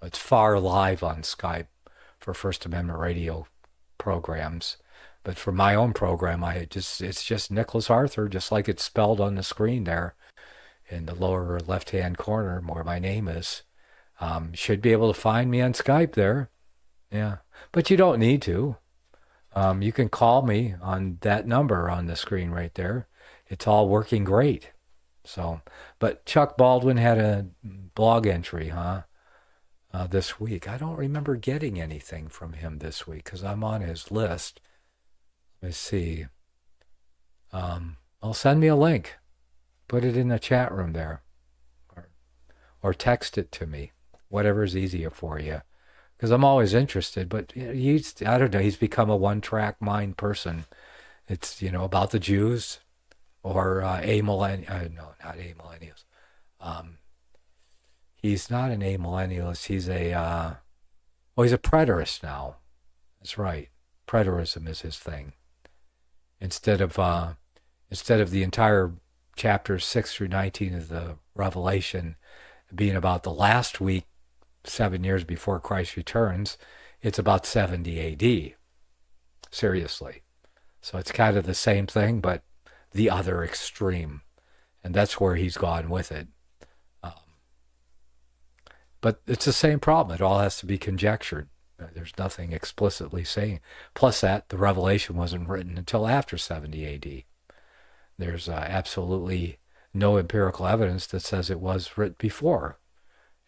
Speaker 5: It's FAR Live on Skype for First Amendment Radio programs. But for my own program, it's just Nicholas Arthur, just like it's spelled on the screen there in the lower left-hand corner where my name is. Should be able to find me on Skype there. Yeah, but you don't need to. You can call me on that number on the screen right there. It's all working great. So, but Chuck Baldwin had a blog entry, this week. I don't remember getting anything from him this week because I'm on his list. Let's see. I'll send me a link. Put it in the chat room there, or text it to me. Whatever's easier for you. Because I'm always interested, but I don't know, he's become a one-track mind person. It's, about the Jews or amillennials. No, not amillennials. He's not an amillennialist. He's he's a preterist now. That's right. Preterism is his thing. Instead of the entire chapters 6 through 19 of the Revelation being about the last week, 7 years before Christ returns, it's about 70 AD. Seriously. So it's kind of the same thing, but the other extreme. And that's where he's gone with it. But it's the same problem. It all has to be conjectured. There's nothing explicitly saying. Plus that, the Revelation wasn't written until after 70 AD. There's absolutely no empirical evidence that says it was written before.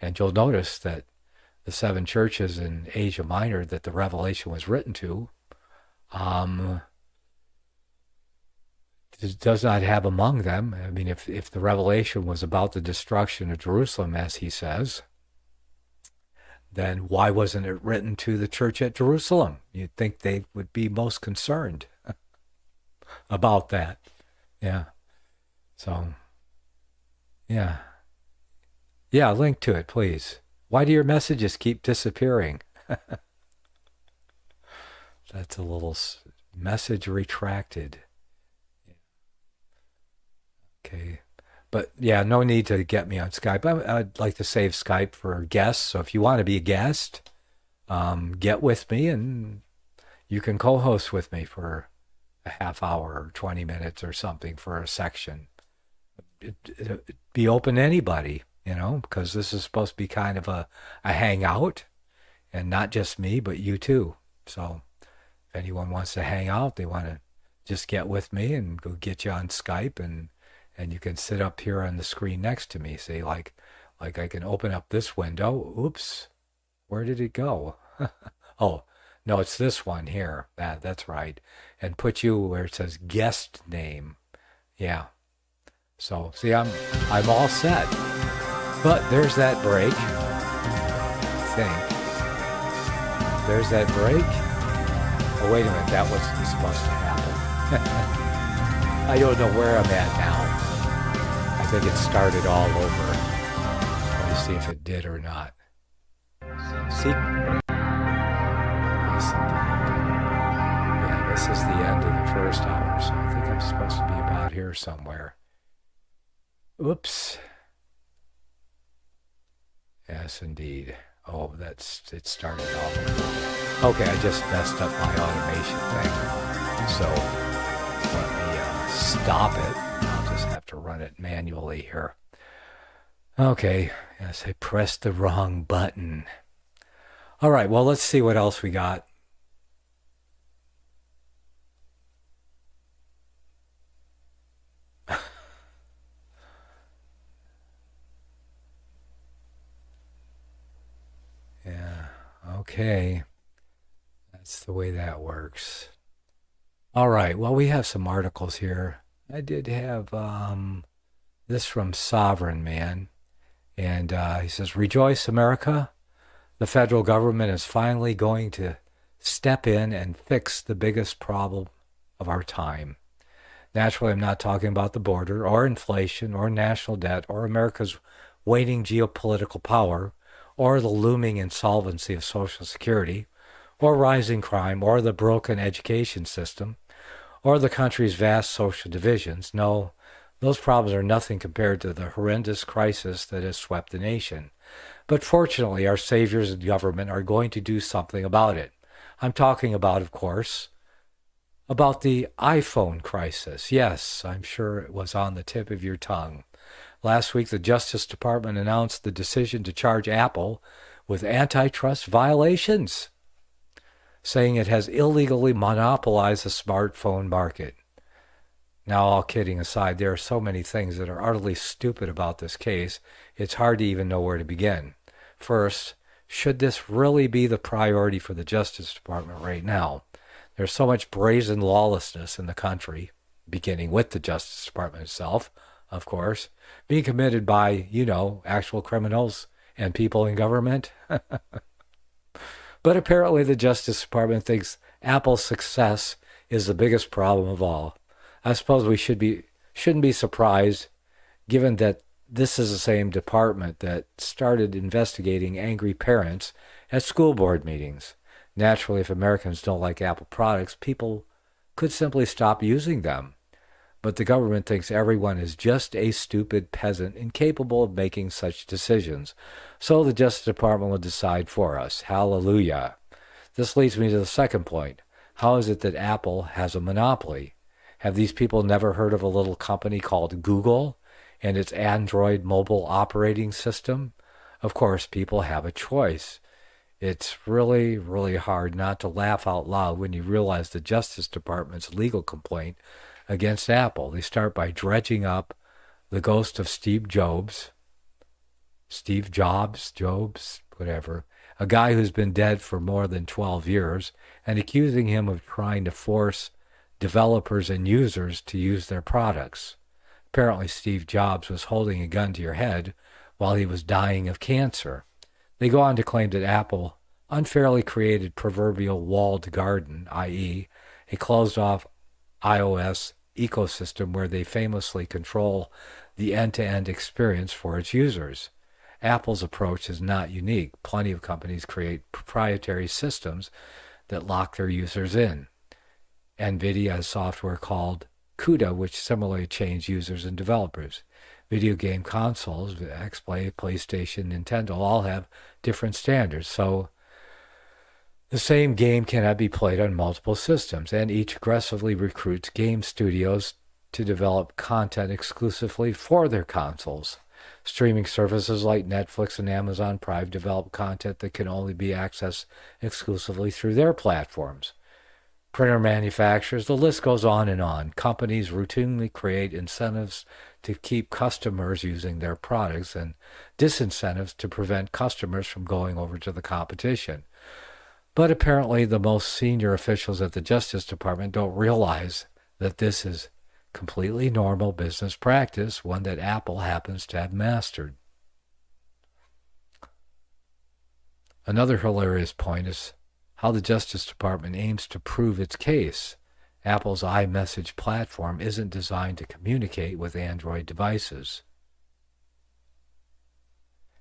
Speaker 5: And you'll notice that the 7 churches in Asia Minor that the Revelation was written to does not have among them. I mean, if the Revelation was about the destruction of Jerusalem, as he says, then why wasn't it written to the church at Jerusalem? You'd think they would be most concerned about that. Yeah. So, yeah. Yeah, link to it, please. Why do your messages keep disappearing? That's a little message retracted. Okay. But yeah, no need to get me on Skype. I'd like to save Skype for guests. So if you want to be a guest, get with me and you can co-host with me for a half hour or 20 minutes or something for a section. It'd be open to anybody. because this is supposed to be kind of a hangout, and not just me, but you too. So if anyone wants to hang out, they want to just get with me and go get you on Skype, and you can sit up here on the screen next to me. Say, like I can open up this window. Oops, where did it go? Oh, no, it's this one here. That's right. And put you where it says guest name. Yeah. So, see, I'm all set. But there's that break. I think. There's that break. Oh, wait a minute. That wasn't supposed to happen. I don't know where I'm at now. I think it started all over. Let me see if it did or not. See? Yes, indeed. Yeah, this is the end of the first hour, so I think I'm supposed to be about here somewhere. Oops. Yes, indeed. Oh, it started all over. Okay, I just messed up my automation thing. So let me stop it. I'll just have to run it manually here. Okay, yes, I pressed the wrong button. All right, well, let's see what else we got. Yeah, okay. That's the way that works. All right, well, we have some articles here. I did have this from Sovereign Man, and he says, "Rejoice, America. The federal government is finally going to step in and fix the biggest problem of our time." Naturally, I'm not talking about the border or inflation or national debt or America's waning geopolitical power or the looming insolvency of Social Security or rising crime or the broken education system or the country's vast social divisions. No, those problems are nothing compared to the horrendous crisis that has swept the nation. But fortunately, our saviors in government are going to do something about it. I'm talking about, of course, about the iPhone crisis. Yes, I'm sure it was on the tip of your tongue. Last week, the Justice Department announced the decision to charge Apple with antitrust violations, saying it has illegally monopolized the smartphone market. Now, all kidding aside, there are so many things that are utterly stupid about this case, it's hard to even know where to begin. First, should this really be the priority for the Justice Department right now? There's so much brazen lawlessness in the country, beginning with the Justice Department itself, of course, being committed by, actual criminals and people in government. But apparently the Justice Department thinks Apple's success is the biggest problem of all. I suppose we shouldn't be surprised, given that this is the same department that started investigating angry parents at school board meetings. Naturally, if Americans don't like Apple products, people could simply stop using them. But the government thinks everyone is just a stupid peasant incapable of making such decisions. So the Justice Department will decide for us. Hallelujah. This leads me to the second point. How is it that Apple has a monopoly? Have these people never heard of a little company called Google and its Android mobile operating system? Of course, people have a choice. It's really, really hard not to laugh out loud when you realize the Justice Department's legal complaint against Apple. They start by dredging up the ghost of Steve Jobs, whatever, a guy who's been dead for more than 12 years, and accusing him of trying to force developers and users to use their products. Apparently, Steve Jobs was holding a gun to your head while he was dying of cancer. They go on to claim that Apple unfairly created proverbial walled garden, i.e., a closed-off iOS ecosystem where they famously control the end-to-end experience for its users. Apple's approach is not unique. Plenty of companies create proprietary systems that lock their users in. NVIDIA has software called CUDA, which similarly chains users and developers. Video game consoles, Xbox, PlayStation, Nintendo, all have different standards. So the same game cannot be played on multiple systems, and each aggressively recruits game studios to develop content exclusively for their consoles. Streaming services like Netflix and Amazon Prime develop content that can only be accessed exclusively through their platforms. Printer manufacturers, the list goes on and on. Companies routinely create incentives to keep customers using their products and disincentives to prevent customers from going over to the competition. But apparently the most senior officials at the Justice Department don't realize that this is completely normal business practice, one that Apple happens to have mastered. Another hilarious point is how the Justice Department aims to prove its case. Apple's iMessage platform isn't designed to communicate with Android devices.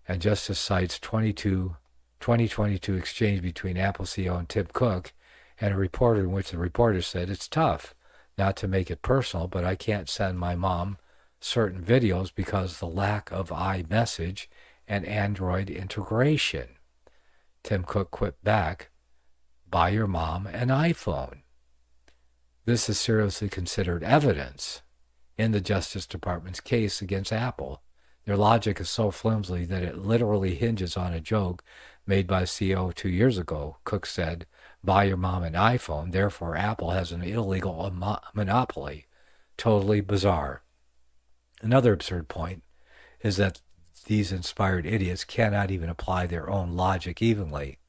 Speaker 5: And Justice cites 2022 exchange between Apple CEO and Tim Cook and a reporter in which the reporter said, "It's tough, not to make it personal, but I can't send my mom certain videos because of the lack of iMessage and Android integration." Tim Cook quipped back, "Buy your mom an iPhone." This is seriously considered evidence in the Justice Department's case against Apple. Their logic is so flimsy that it literally hinges on a joke made by CEO 2 years ago. Cook said, "Buy your mom an iPhone, therefore Apple has an illegal monopoly." Totally bizarre. Another absurd point is that these inspired idiots cannot even apply their own logic evenly.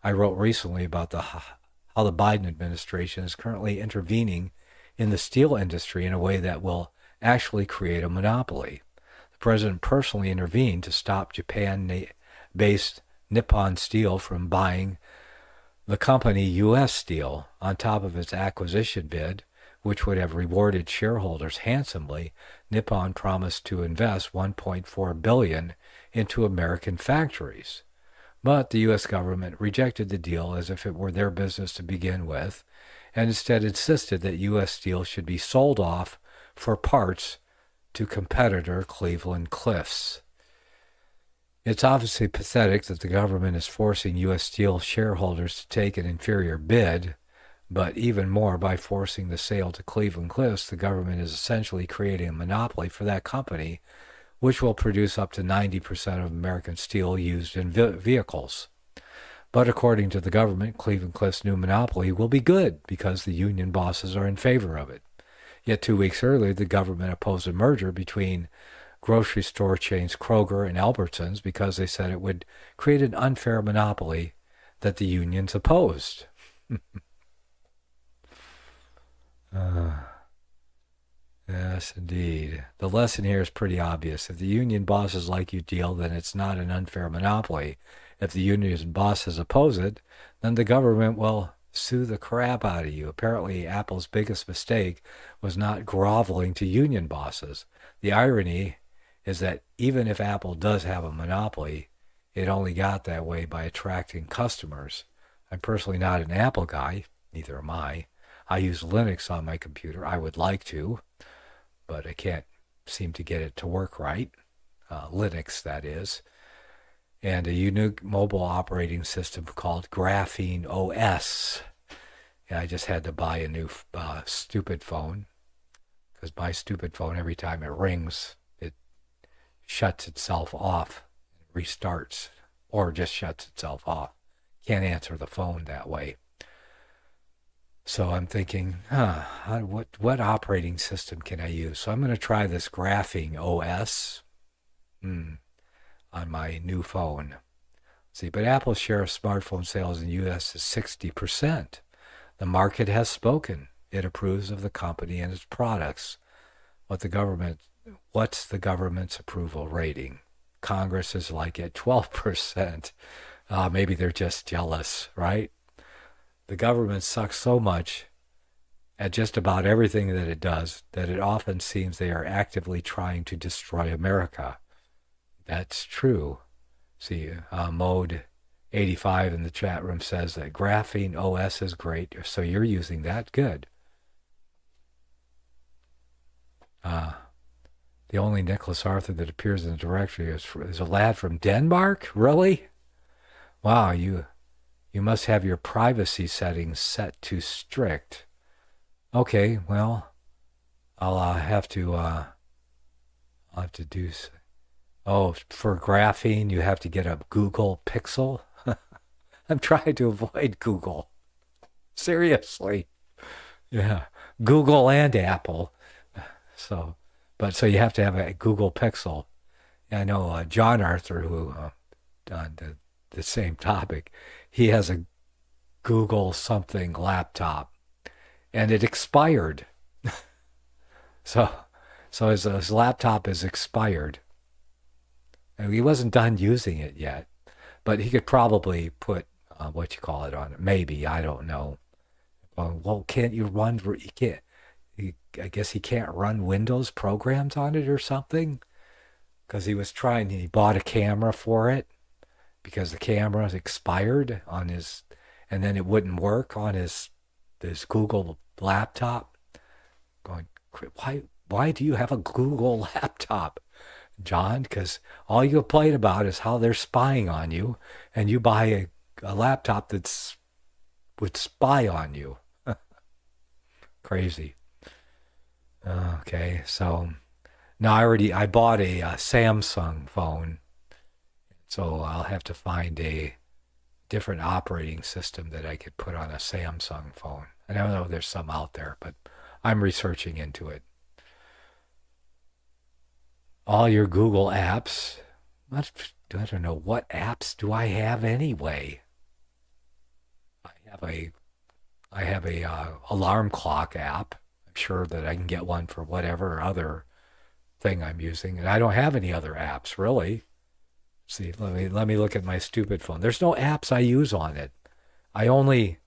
Speaker 5: I wrote recently about how the Biden administration is currently intervening in the steel industry in a way that will actually create a monopoly. The president personally intervened to stop Japan-based Nippon Steel from buying the company U.S. Steel. On top of its acquisition bid, which would have rewarded shareholders handsomely, Nippon promised to invest $1.4 billion into American factories. But the U.S. government rejected the deal as if it were their business to begin with, and instead insisted that U.S. Steel should be sold off for parts to competitor Cleveland-Cliffs. It's obviously pathetic that the government is forcing U.S. Steel shareholders to take an inferior bid, but even more, by forcing the sale to Cleveland-Cliffs, the government is essentially creating a monopoly for that company, which will produce up to 90% of American steel used in vehicles. But according to the government, Cleveland-Cliffs' new monopoly will be good because the union bosses are in favor of it. Yet 2 weeks earlier, the government opposed a merger between grocery store chains Kroger and Albertsons because they said it would create an unfair monopoly that the unions opposed. Yes, indeed. The lesson here is pretty obvious. If the union bosses like your deal, then it's not an unfair monopoly. If the union bosses oppose it, then the government will sue the crap out of you. Apparently, Apple's biggest mistake was not groveling to union bosses. The irony is that even if Apple does have a monopoly, it only got that way by attracting customers. I'm personally not an Apple guy, neither am I. I use Linux on my computer. I would like to, but I can't seem to get it to work right. Linux, that is. And a unique mobile operating system called Graphene OS. And I just had to buy a new stupid phone, because my stupid phone, every time it rings, it shuts itself off, restarts, or just shuts itself off. Can't answer the phone that way. So I'm thinking, what operating system can I use? So I'm going to try this Graphene OS on my new phone. See, but Apple's share of smartphone sales in the U.S. is 60%. The market has spoken. It approves of the company and its products. What's the government's approval rating? Congress is like at 12%. Maybe they're just jealous, right? The government sucks so much at just about everything that it does that it often seems they are actively trying to destroy America. That's true. See, Mode 85 in the chat room says that Graphene OS is great, so you're using that? Good. The only Nicholas Arthur that appears in the directory is a lad from Denmark? Really? Wow, you must have your privacy settings set to strict. Okay, well, I'll have to do. Oh, for graphing, you have to get a Google Pixel. I'm trying to avoid Google. Seriously. Yeah. Google and Apple. So you have to have a Google Pixel. I know John Arthur, who on the same topic, he has a Google something laptop, and it expired. so his laptop is expired. And he wasn't done using it yet, but he could probably put what you call it on it. Maybe, I don't know. Well, can't you run? You can't. I guess he can't run Windows programs on it or something, because he was trying. He bought a camera for it because the camera expired on his, and then it wouldn't work on his Google laptop. Going, why do you have a Google laptop, John? Because all you complain about is how they're spying on you, and you buy a laptop would spy on you. Crazy. Okay, so now I bought a Samsung phone, so I'll have to find a different operating system that I could put on a Samsung phone. I don't know if there's some out there, but I'm researching into it. All your Google apps. I don't know, what apps do I have anyway? I have a alarm clock app. I'm sure that I can get one for whatever other thing I'm using, and I don't have any other apps really. See, let me look at my stupid phone. There's no apps I use on it. I only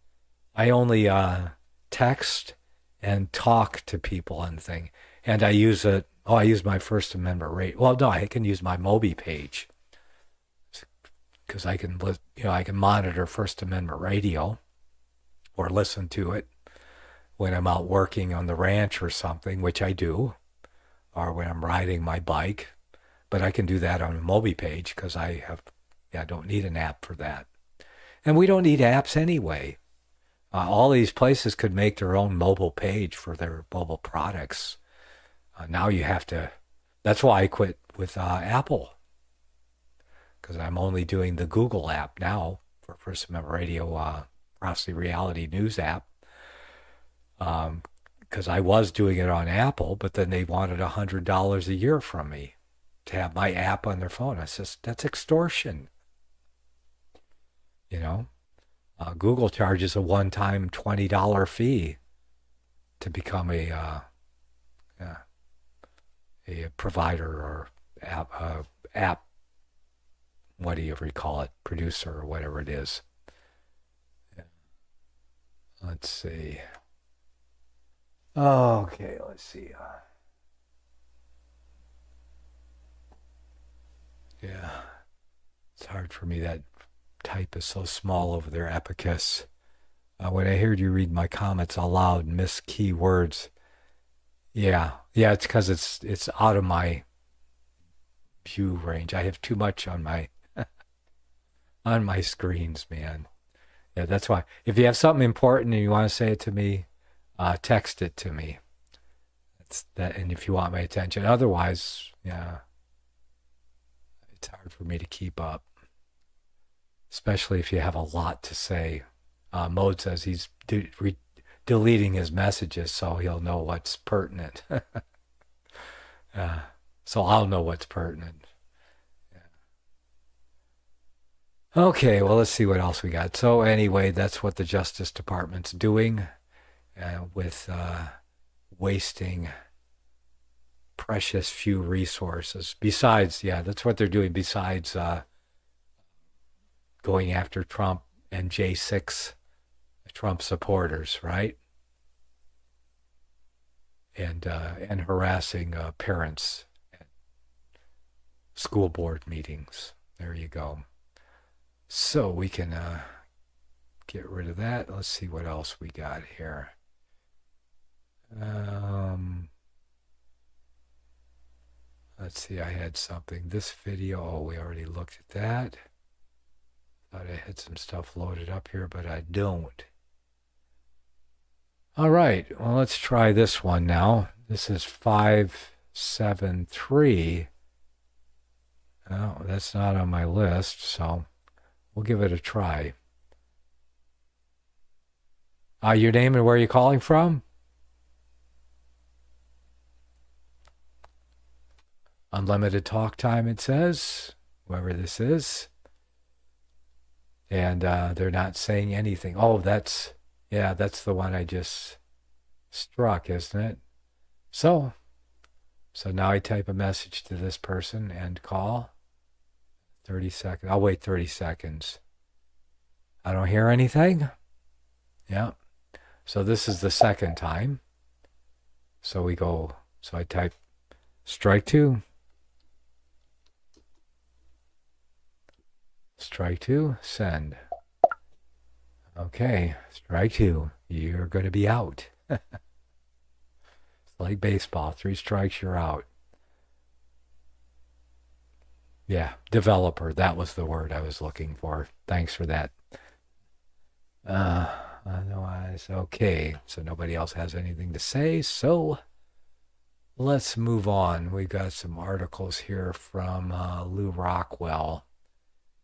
Speaker 5: text and talk to people on the thing, and I use it. Oh, I use my First Amendment Radio. Well, no, I can use my Mobi page because I can monitor First Amendment Radio or listen to it when I'm out working on the ranch or something, which I do, or when I'm riding my bike. But I can do that on a Mobi page because I don't need an app for that. And we don't need apps anyway. All these places could make their own mobile page for their mobile products. Now you have to, that's why I quit with Apple, because I'm only doing the Google app now for First Amendment Radio, Prophecy Reality News app, because I was doing it on Apple, but then they wanted $100 a year from me to have my app on their phone. I said, that's extortion. You know, Google charges a one-time $20 fee to become a provider or app, what do you call it, producer or whatever it is. Let's see. Okay, let's see. Yeah, it's hard for me. That type is so small over there, Epicus. When I heard you read my comments aloud, miss key words. Yeah, it's because it's out of my view range. I have too much on my on my screens, man. Yeah, that's why. If you have something important and you want to say it to me, text it to me. That's that. And if you want my attention, otherwise, yeah, it's hard for me to keep up, especially if you have a lot to say. Mode says he's deleting his messages so he'll know what's pertinent. So I'll know what's pertinent. Yeah. Okay, well, let's see what else we got. So anyway, that's what the Justice Department's doing with wasting precious few resources. Besides, that's what they're doing besides going after Trump and J6 Trump supporters, right? And harassing parents at school board meetings. There you go. So we can get rid of that. Let's see what else we got here. Let's see, I had something. This video, we already looked at that. Thought I had some stuff loaded up here, but I don't. All right, well, let's try this one now. This is 573. No, that's not on my list, so we'll give it a try. Your name and where you're calling from? Unlimited talk time, it says, whoever this is. And they're not saying anything. Oh, that's the one I just struck, isn't it? So now I type a message to this person and call. 30 seconds. I'll wait 30 seconds. I don't hear anything. Yeah. So this is the second time. So I type strike two. Strike two, send. Okay, strike two. You're going to be out. It's like baseball. 3 strikes, you're out. Yeah, developer. That was the word I was looking for. Thanks for that. Otherwise, okay. So nobody else has anything to say. So let's move on. We've got some articles here from Lou Rockwell.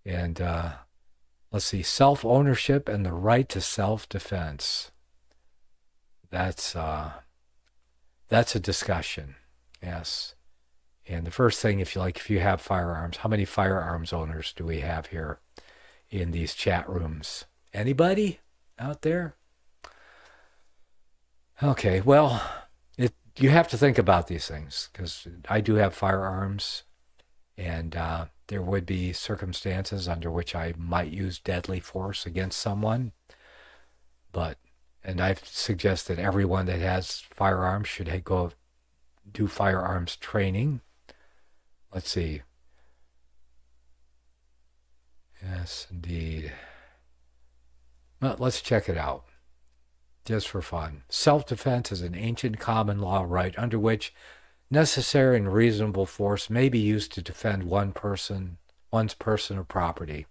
Speaker 5: And let's see, self-ownership and the right to self-defense. That's a discussion, yes. And the first thing, if you have firearms, how many firearms owners do we have here in these chat rooms? Anybody out there? Okay, well, you have to think about these things, because I do have firearms, and there would be circumstances under which I might use deadly force against someone. And I suggest that everyone that has firearms should go do firearms training. Let's see. Yes, indeed. Well, let's check it out, just for fun. Self-defense is an ancient common law right under which necessary and reasonable force may be used to defend one's person or property.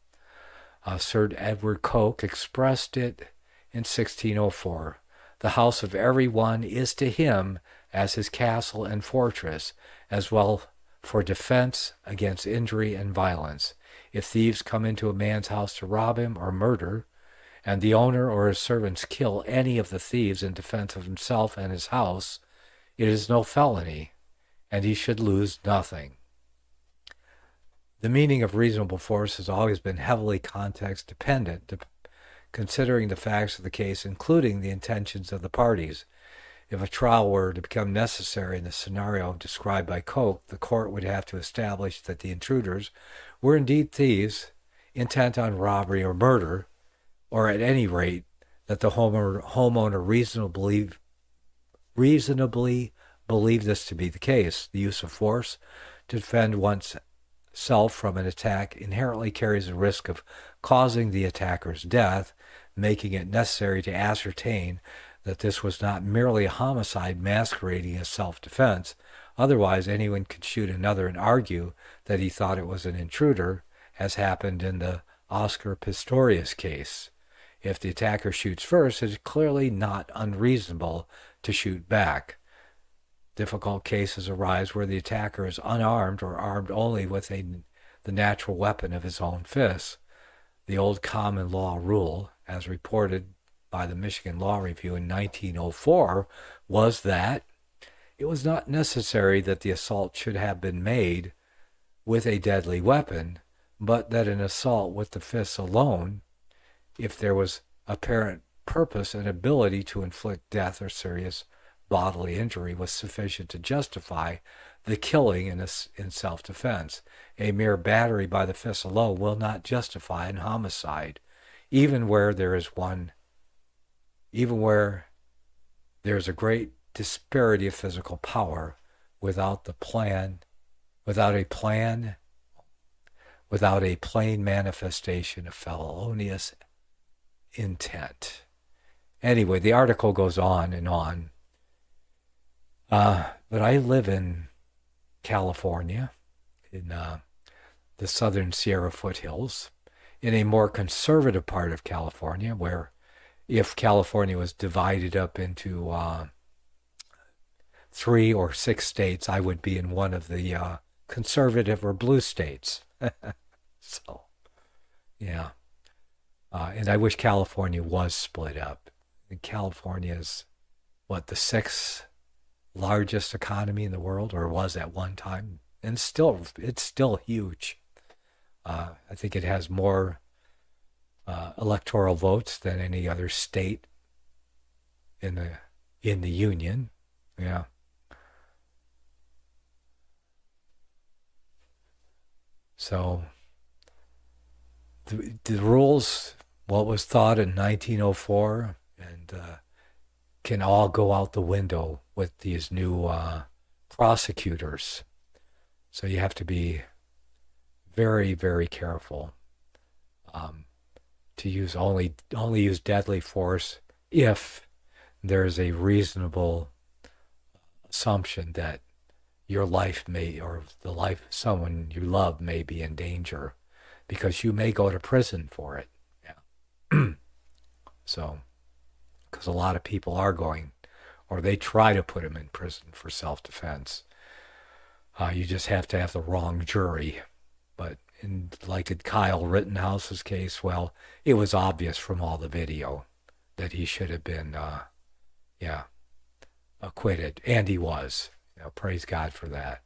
Speaker 5: Sir Edward Coke expressed it in 1604. The house of every one is to him as his castle and fortress, as well for defense against injury and violence. If thieves come into a man's house to rob him or murder, and the owner or his servants kill any of the thieves in defense of himself and his house, it is no felony, and he should lose nothing. The meaning of reasonable force has always been heavily context dependent, considering the facts of the case, including the intentions of the parties. If a trial were to become necessary in the scenario described by Coke, the court would have to establish that the intruders were indeed thieves, intent on robbery or murder, or at any rate that the homeowner reasonably believed this to be the case. The use of force to defend oneself from an attack inherently carries the risk of causing the attacker's death, making it necessary to ascertain that this was not merely a homicide masquerading as self-defense. Otherwise, anyone could shoot another and argue that he thought it was an intruder, as happened in the Oscar Pistorius case. If the attacker shoots first, it is clearly not unreasonable to shoot back. Difficult cases arise where the attacker is unarmed or armed only with the natural weapon of his own fists. The old common law rule, as reported by the Michigan Law Review in 1904, was that it was not necessary that the assault should have been made with a deadly weapon, but that an assault with the fists alone, if there was apparent purpose and ability to inflict death or serious bodily injury, was sufficient to justify the killing in self-defense. A mere battery by the fist alone will not justify an homicide, even where there is a great disparity of physical power, without a plain manifestation of felonious intent. Anyway, the article goes on and on. But I live in California, in the southern Sierra foothills, in a more conservative part of California, where if California was divided up into 3 or 6 states, I would be in one of the conservative or blue states. So, yeah. And I wish California was split up. And California is, what, the sixth largest economy in the world, or was at one time, and it's still huge. I think it has more electoral votes than any other state in the union. Yeah. So the rules, what was thought in 1904, and can all go out the window with these new prosecutors. So you have to be very, very careful to use only use deadly force if there's a reasonable assumption that your life may, or the life of someone you love may be in danger, because you may go to prison for it. Yeah. So, because a lot of people are going, or they try to put them in prison for self-defense. You just have to have the wrong jury. But in Kyle Rittenhouse's case, well, it was obvious from all the video that he should have been, acquitted, and he was. Praise God for that.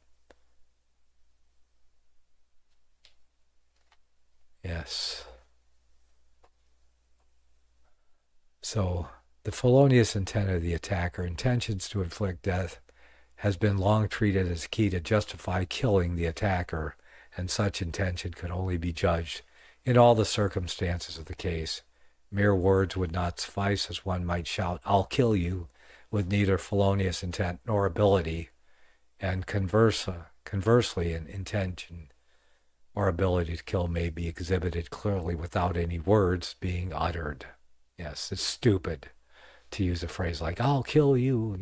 Speaker 5: Yes. So, the felonious intent of the attacker, intentions to inflict death, has been long treated as key to justify killing the attacker, and such intention can only be judged in all the circumstances of the case. Mere words would not suffice, as one might shout, "I'll kill you," with neither felonious intent nor ability, and conversely, an intention or ability to kill may be exhibited clearly without any words being uttered. Yes, it's stupid to use a phrase like, "I'll kill you,"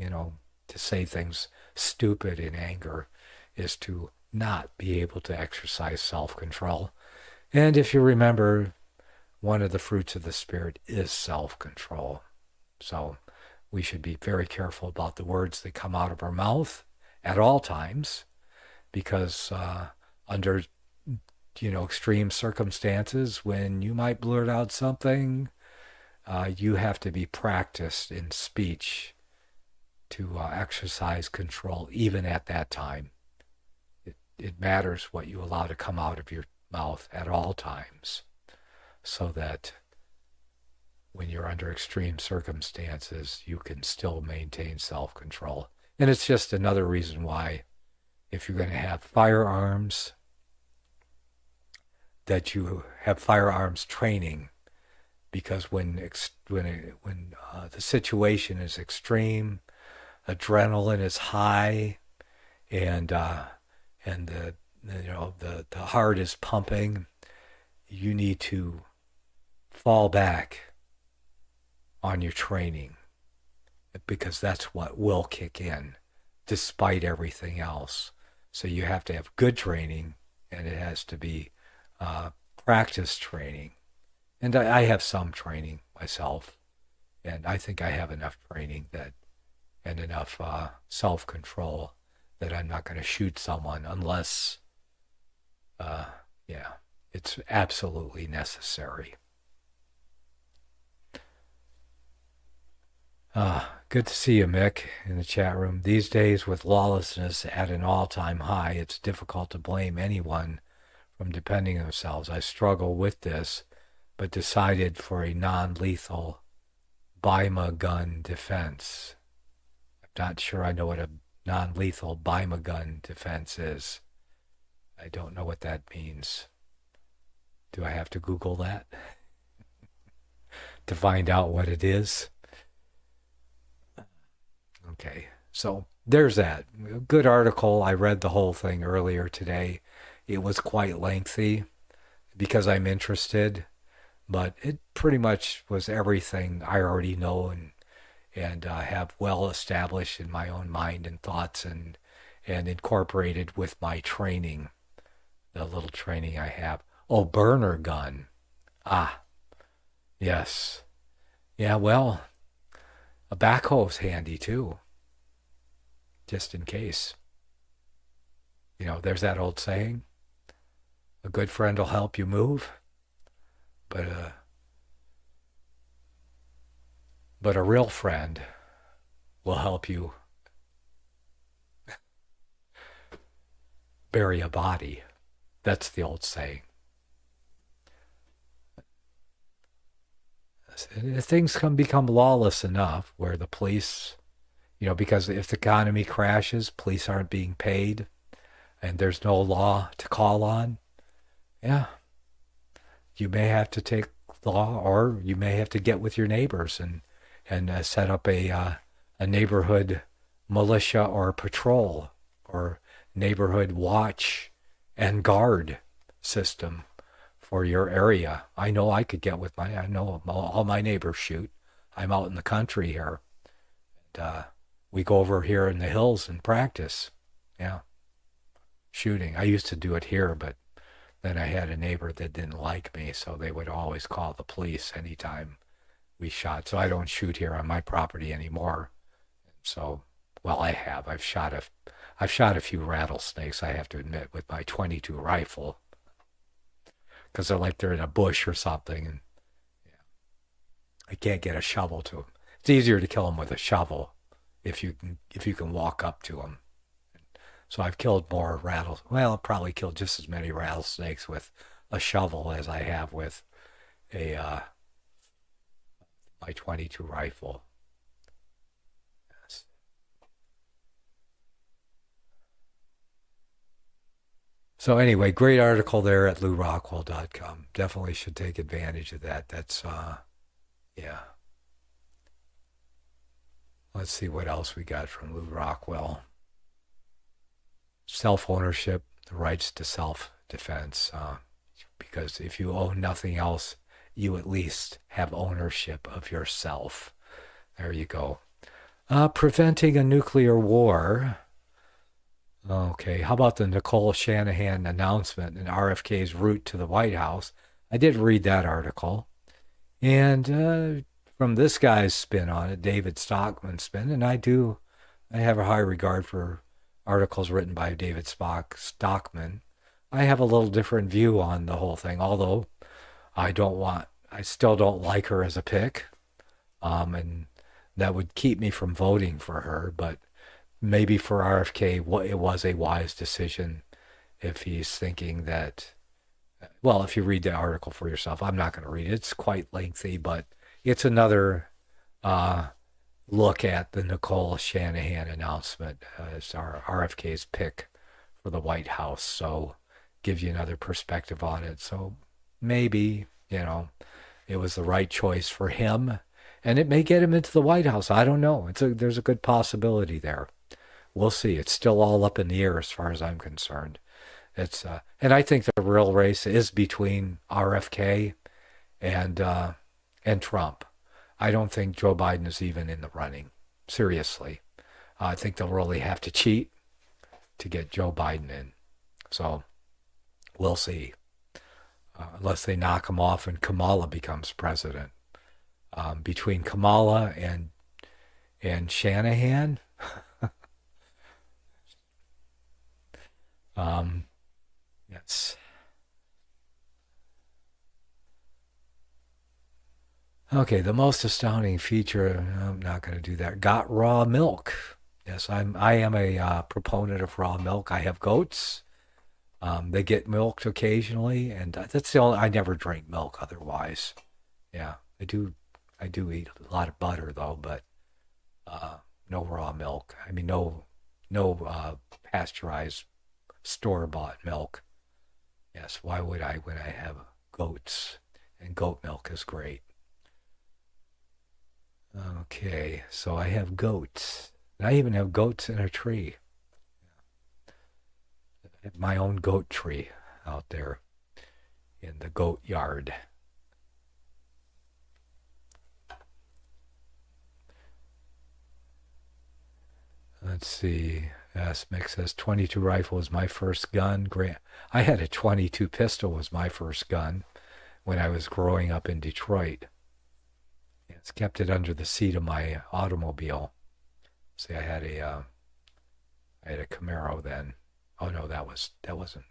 Speaker 5: to say things stupid in anger is to not be able to exercise self-control. And if you remember, one of the fruits of the Spirit is self-control. So we should be very careful about the words that come out of our mouth at all times, because under extreme circumstances, when you might blurt out something, you have to be practiced in speech to exercise control even at that time. It matters what you allow to come out of your mouth at all times, so that when you're under extreme circumstances, you can still maintain self-control. And it's just another reason why, if you're going to have firearms, that you have firearms training, because when the situation is extreme, adrenaline is high, and the heart is pumping, you need to fall back on your training, because that's what will kick in despite everything else. So you have to have good training, and it has to be practice training. And I have some training myself, and I think I have enough training and enough self-control that I'm not going to shoot someone unless it's absolutely necessary. Good to see you, Mick, in the chat room. These days, with lawlessness at an all-time high, it's difficult to blame anyone from defending themselves. I struggle with this, but decided for a non-lethal BIMA gun defense. I'm not sure I know what a non-lethal BIMA gun defense is. I don't know what that means. Do I have to Google that to find out what it is? Okay, so there's that. Good article. I read the whole thing earlier today. It was quite lengthy because I'm interested, but it pretty much was everything I already know and have well established in my own mind and thoughts, and incorporated with my training, the little training I have. Oh, burner gun. Ah, yes. Yeah, well, a backhoe's handy too, just in case. There's that old saying, a good friend will help you move, but a real friend will help you bury a body. That's the old saying. Things can become lawless enough where the police, because if the economy crashes, police aren't being paid, and there's no law to call on, yeah, you may have to take law, or you may have to get with your neighbors and set up a neighborhood militia or patrol or neighborhood watch and guard system for your area. I know I could get with I know all my neighbors shoot. I'm out in the country here. And, we go over here in the hills and practice. Yeah. Shooting. I used to do it here, but then I had a neighbor that didn't like me, so they would always call the police anytime we shot. So I don't shoot here on my property anymore. So, well, I've shot a few rattlesnakes, I have to admit, with my .22 rifle, because they're in a bush or something, and I can't get a shovel to them. It's easier to kill them with a shovel if you can walk up to them. So I've killed more I've probably killed just as many rattlesnakes with a shovel as I have with my .22 rifle. Yes. So anyway, great article there at LouRockwell.com. Definitely should take advantage of that. That's, yeah. Let's see what else we got from Lou Rockwell. Self-ownership, the rights to self-defense. Because if you own nothing else, you at least have ownership of yourself. There you go. Preventing a nuclear war. Okay, how about the Nicole Shanahan announcement and RFK's route to the White House? I did read that article. And from this guy's spin on it, David Stockman's spin, and I have a high regard for articles written by David Stockman. I have a little different view on the whole thing, although I still don't like her as a pick, and that would keep me from voting for her, but maybe for RFK, it was a wise decision if he's thinking that, well, if you read the article for yourself, I'm not going to read it. It's quite lengthy, but it's another look at the Nicole Shanahan announcement as our RFK's pick for the White House. So gives you another perspective on it. So maybe, it was the right choice for him, and it may get him into the White House. I don't know. There's a good possibility there. We'll see. It's still all up in the air as far as I'm concerned. And I think the real race is between RFK and Trump. I don't think Joe Biden is even in the running. Seriously. I think they'll really have to cheat to get Joe Biden in. So we'll see. Unless they knock him off and Kamala becomes president. Between Kamala and Shanahan, yes. Okay, the most astounding feature, I'm not going to do that. Got raw milk. Yes, I am a proponent of raw milk. I have goats. They get milked occasionally, and that's the only, I never drink milk otherwise. Yeah, I do eat a lot of butter though, but no raw milk. I mean, no pasteurized store-bought milk. Yes, why would I when I have goats? And goat milk is great. Okay, so I have goats. I even have goats in a tree. I have my own goat tree out there in the goat yard. Let's see. Mick says 22 rifle was my first gun. I had a 22 pistol was my first gun when I was growing up in Detroit. It's kept it under the seat of my automobile. See, I had a Camaro then. Oh no, that wasn't.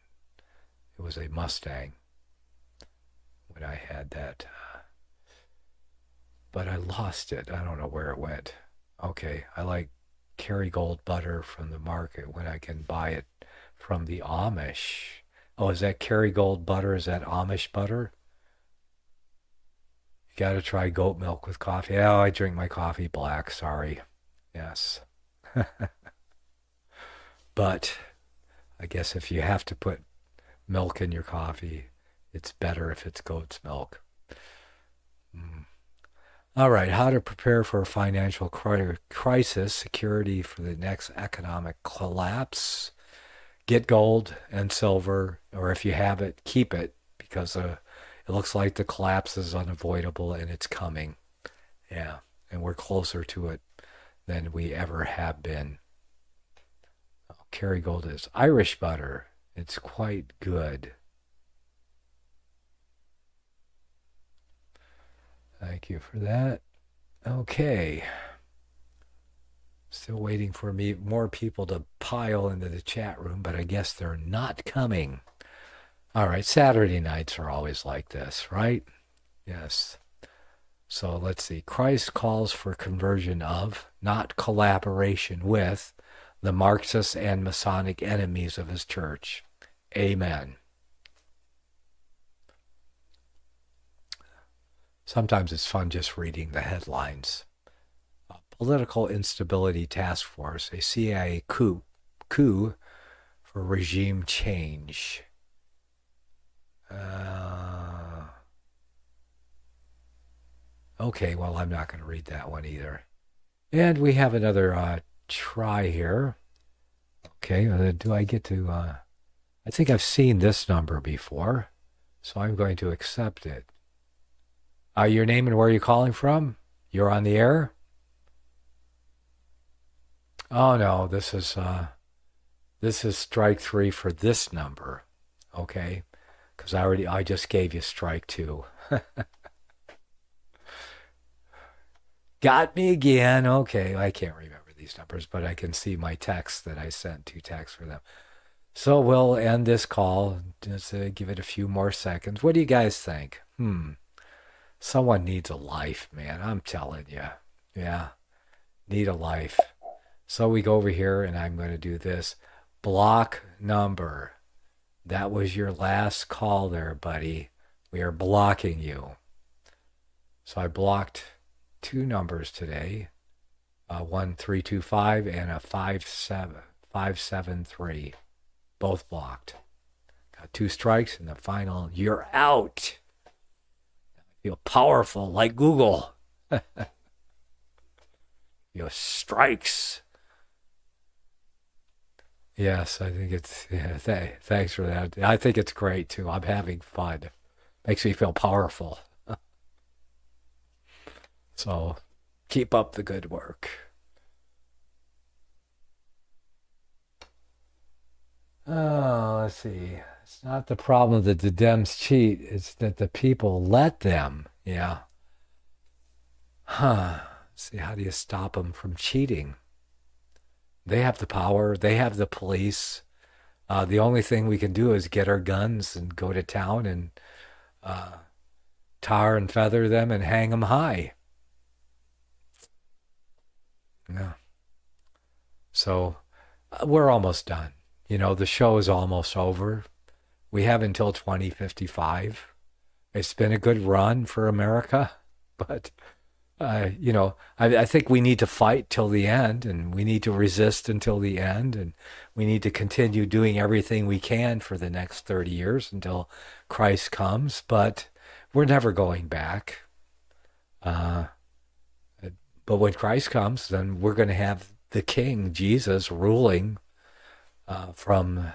Speaker 5: It was a Mustang when I had that. But I lost it. I don't know where it went. Okay, I like Kerrygold butter from the market when I can buy it from the Amish. Oh, is that Kerrygold butter? Is that Amish butter? You got to try goat milk with coffee. Oh, I drink my coffee black. Sorry. Yes. But I guess if you have to put milk in your coffee, it's better if it's goat's milk. All right, how to prepare for a financial crisis, security for the next economic collapse. Get gold and silver, or if you have it, keep it, because it looks like the collapse is unavoidable and it's coming. Yeah, and we're closer to it than we ever have been. Kerrygold is Irish butter. It's quite good. Thank you for that. Okay. Still waiting for more people to pile into the chat room, but I guess they're not coming. All right, Saturday nights are always like this, right? Yes. So let's see. Christ calls for conversion of, not collaboration with, the Marxist and Masonic enemies of his church. Amen. Sometimes it's fun just reading the headlines. Political Instability Task Force, a CIA coup for regime change. Okay, well, I'm not going to read that one either. And we have another try here. Okay, do I get to... I think I've seen this number before, so I'm going to accept it. Your name and where you're calling from? You're on the air? Oh no, this is strike 3 for this number. Okay, because I just gave you strike 2. Got me again. Okay, I can't remember these numbers, but I can see my text that I sent, 2 texts for them. So we'll end this call. Just give it a few more seconds. What do you guys think? Someone needs a life, man. I'm telling you. Yeah, need a life. So we go over here, and I'm going to do this. Block number. That was your last call there, buddy. We are blocking you. So I blocked 2 numbers today. 1325 and a 573. Both blocked. Got 2 strikes, and the final, you're out. I feel powerful like Google. Your strikes. Yes, I think it's, yeah, thanks for that. I think it's great too. I'm having fun. Makes me feel powerful. So keep up the good work. Oh, let's see. It's not the problem that the Dems cheat. It's that the people let them. Yeah. Let's see, how do you stop them from cheating? They have the power. They have the police. The only thing we can do is get our guns and go to town and tar and feather them and hang them high. Yeah. So we're almost done. You know, the show is almost over. We have until 2055. It's been a good run for America, but you know, I think we need to fight till the end, and we need to resist until the end, and we need to continue doing everything we can for the next 30 years until Christ comes, but we're never going back. But when Christ comes, then we're going to have the King, Jesus, ruling from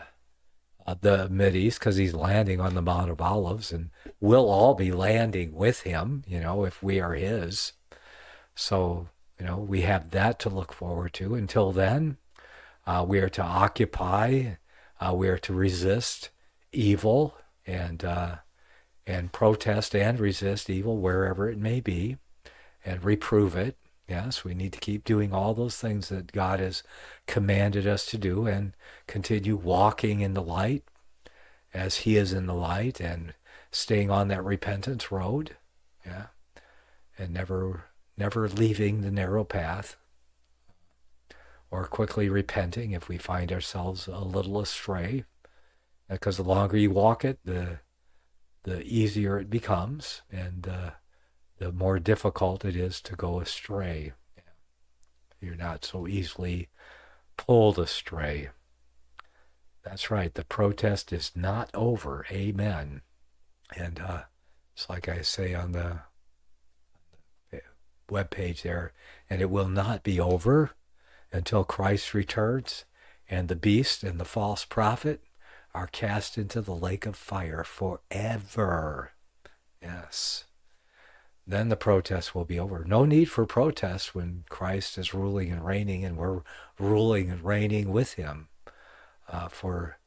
Speaker 5: the Mideast, because he's landing on the Mount of Olives, and we'll all be landing with him, you know, if we are his. So, you know, we have that to look forward to. Until then, we are to occupy, we are to resist evil and protest and resist evil wherever it may be, and reprove it, Yes, we need to keep doing all those things that God has commanded us to do and continue walking in the light as he is in the light and staying on that repentance road, yeah, and never leaving the narrow path or quickly repenting if we find ourselves a little astray, because the longer you walk it, the easier it becomes, and the more difficult it is to go astray. You're not so easily pulled astray. That's right. The protest is not over. Amen. And it's like I say on the webpage there, and it will not be over until Christ returns and the beast and the false prophet are cast into the lake of fire forever. Yes. Then the protest will be over. No need for protest when Christ is ruling and reigning, and we're ruling and reigning with him for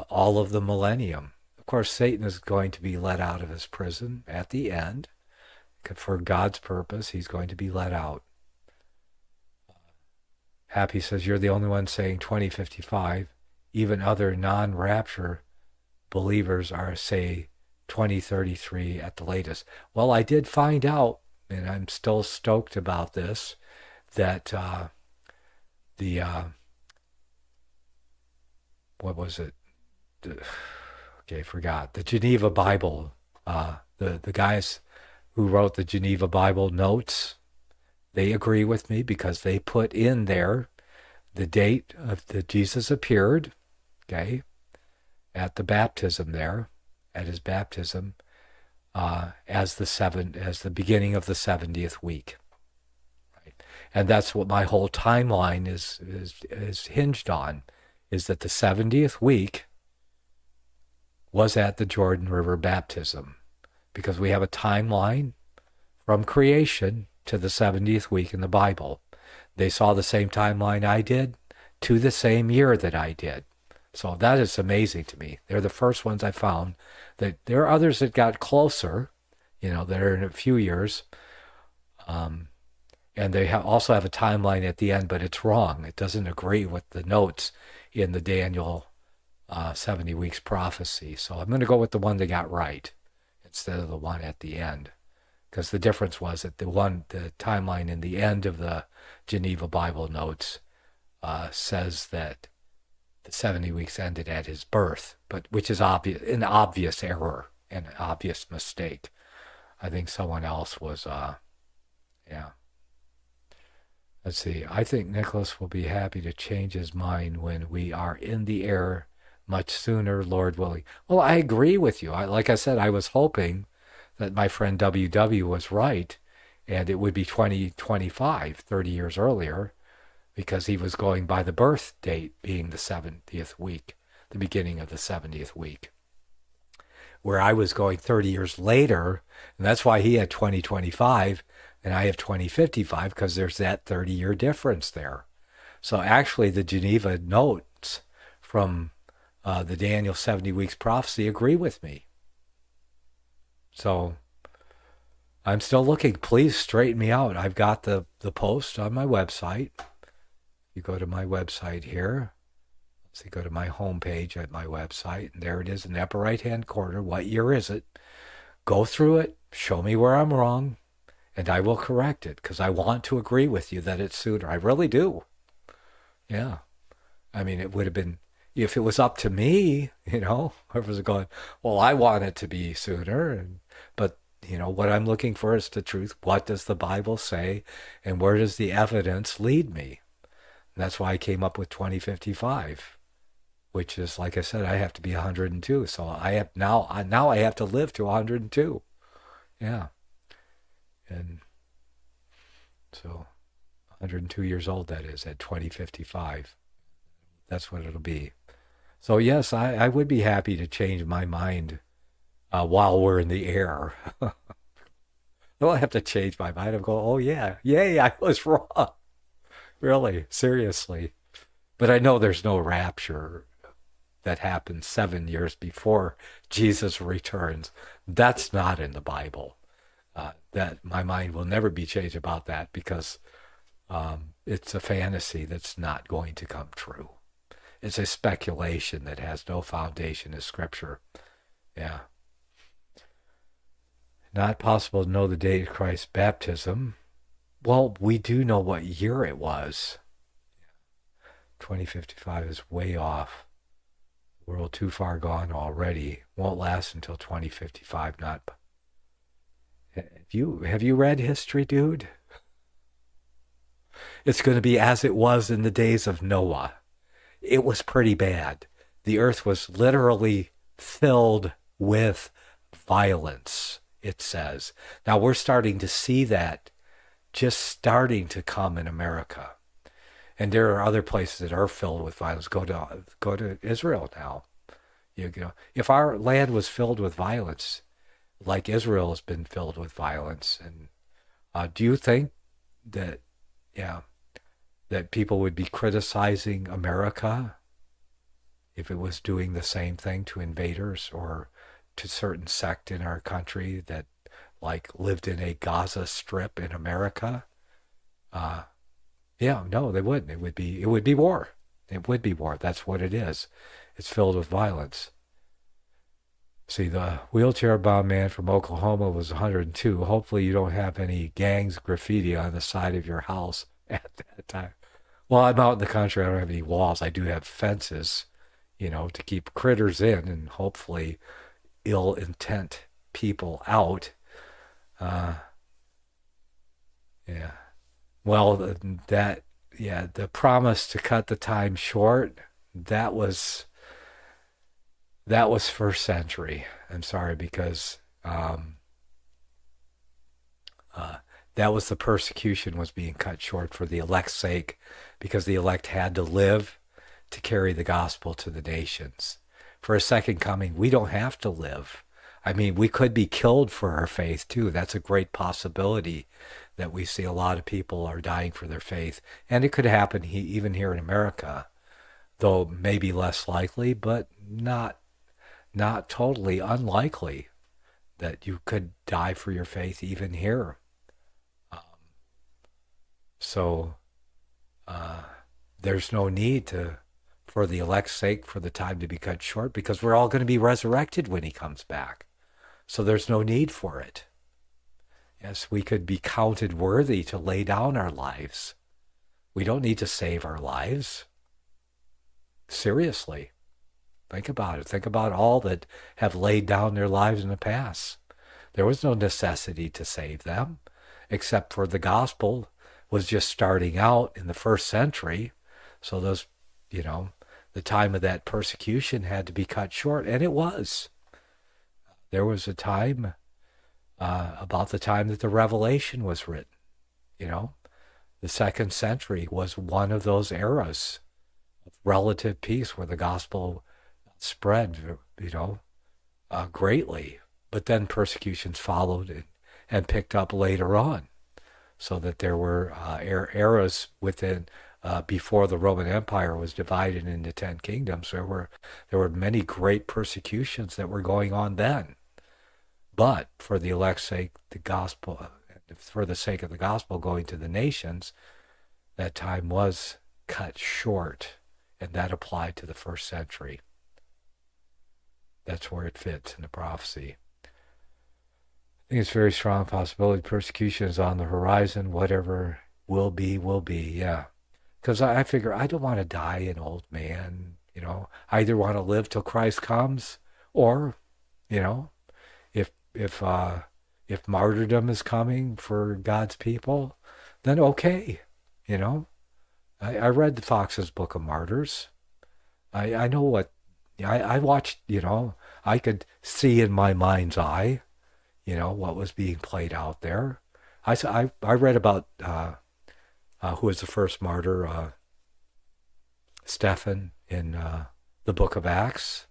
Speaker 5: all of the millennium. Of course, Satan is going to be let out of his prison at the end. For God's purpose, he's going to be let out. Happy says, you're the only one saying 2055. Even other non-rapture believers are, say, 2033 at the latest. Well, I did find out, and I'm still stoked about this, that what was it? Okay, forgot. The Geneva Bible, the guys who wrote the Geneva Bible notes, they agree with me because they put in there the date of the Jesus appeared, okay, at the baptism there, at his baptism, as the beginning of the 70th week. Right? And that's what my whole timeline is hinged on, is that the 70th week was at the Jordan River baptism, because we have a timeline from creation to the 70th week in the Bible. They saw the same timeline I did to the same year that I did. So that is amazing to me. They're the first ones I found. That there are others that got closer, that are in a few years. And they also have a timeline at the end, but it's wrong. It doesn't agree with the notes in the Daniel 70 weeks prophecy. So I'm going to go with the one they got right instead of the one at the end. Because the difference was that the timeline in the end of the Geneva Bible notes says that the 70 weeks ended at his birth, but which is an obvious error, an obvious mistake. I think someone else was, Let's see. I think Nicholas will be happy to change his mind when we are in the air much sooner, Lord willing. Well, I agree with you. Like I said, I was hoping that my friend WW was right, and it would be 2025, 30 years earlier, because he was going by the birth date being the 70th week, the beginning of the 70th week, where I was going 30 years later, and that's why he had 2025, and I have 2055, because there's that 30-year difference there. So actually, the Geneva notes from the Daniel 70 weeks prophecy agree with me. So I'm still looking. Please straighten me out. I've got the post on my website. You go to my website here. Let's see, go to my homepage at my website, and there it is in the upper right-hand corner. What year is it? Go through it. Show me where I'm wrong, and I will correct it, because I want to agree with you that it's sooner. I really do. Yeah. I mean, it would have been, if it was up to me, whoever's going, well, I want it to be sooner, but what I'm looking for is the truth. What does the Bible say, and where does the evidence lead me? And that's why I came up with 2055, which is, like I said, I have to be 102. So I have now I have to live to 102. Yeah. And so 102 years old, that is, at 2055. That's what it'll be. So yes, I would be happy to change my mind while we're in the air. I don't have to change my mind. I'll go, oh yeah, yay, I was wrong. Really, seriously. But I know there's no rapture that happens 7 years before Jesus returns. That's not in the Bible. that my mind will never be changed about that, because it's a fantasy that's not going to come true. It's a speculation that has no foundation in Scripture. Yeah. Not possible to know the date of Christ's baptism. Well, we do know what year it was. 2055 is way off. World too far gone already. Won't last until 2055. Not. Have you read history, dude? It's going to be as it was in the days of Noah. It was pretty bad. The earth was literally filled with violence, it says. Now we're starting to see that just starting to come in America. And there are other places that are filled with violence. Go to Israel now. You know, if our land was filled with violence, like Israel has been filled with violence, and do you think that, that people would be criticizing America if it was doing the same thing to invaders or to certain sect in our country that like lived in a Gaza Strip in America? No, they wouldn't. It would be war. It would be war. That's what it is. It's filled with violence. See, the wheelchair-bound man from Oklahoma was 102. Hopefully you don't have any gangs graffiti on the side of your house at that time. Well, I'm out in the country. I don't have any walls. I do have fences, to keep critters in and hopefully ill intent people out. Well, the promise to cut the time short, that was first century. I'm sorry, because that was the persecution was being cut short for the elect's sake, because the elect had to live to carry the gospel to the nations. For a second coming, we don't have to live. I mean, we could be killed for our faith too. That's a great possibility, that we see a lot of people are dying for their faith. And it could happen even here in America, though maybe less likely, but not totally unlikely that you could die for your faith even here. So there's no need for the elect's sake, for the time to be cut short, because we're all going to be resurrected when he comes back. So there's no need for it. Yes, we could be counted worthy to lay down our lives. We don't need to save our lives. Seriously. Think about it. Think about all that have laid down their lives in the past. There was no necessity to save them, except for the gospel was just starting out in the first century. So those, the time of that persecution had to be cut short, and it was. There was a time, about the time that the Revelation was written, the second century was one of those eras of relative peace where the gospel spread, greatly. But then persecutions followed and picked up later on, so that there were eras within, before the Roman Empire was divided into 10 kingdoms. There were many great persecutions that were going on then. But for the elect's sake, for the sake of the gospel going to the nations, that time was cut short, and that applied to the first century. That's where it fits in the prophecy. I think it's a very strong possibility persecution is on the horizon. Whatever will be, yeah. Because I figure I don't want to die an old man, I either want to live till Christ comes, or, if martyrdom is coming for God's people, then okay, I read the Fox's Book of Martyrs. I know what, I watched, I could see in my mind's eye, what was being played out there. I read about who was the first martyr, Stephen, in the Book of Acts.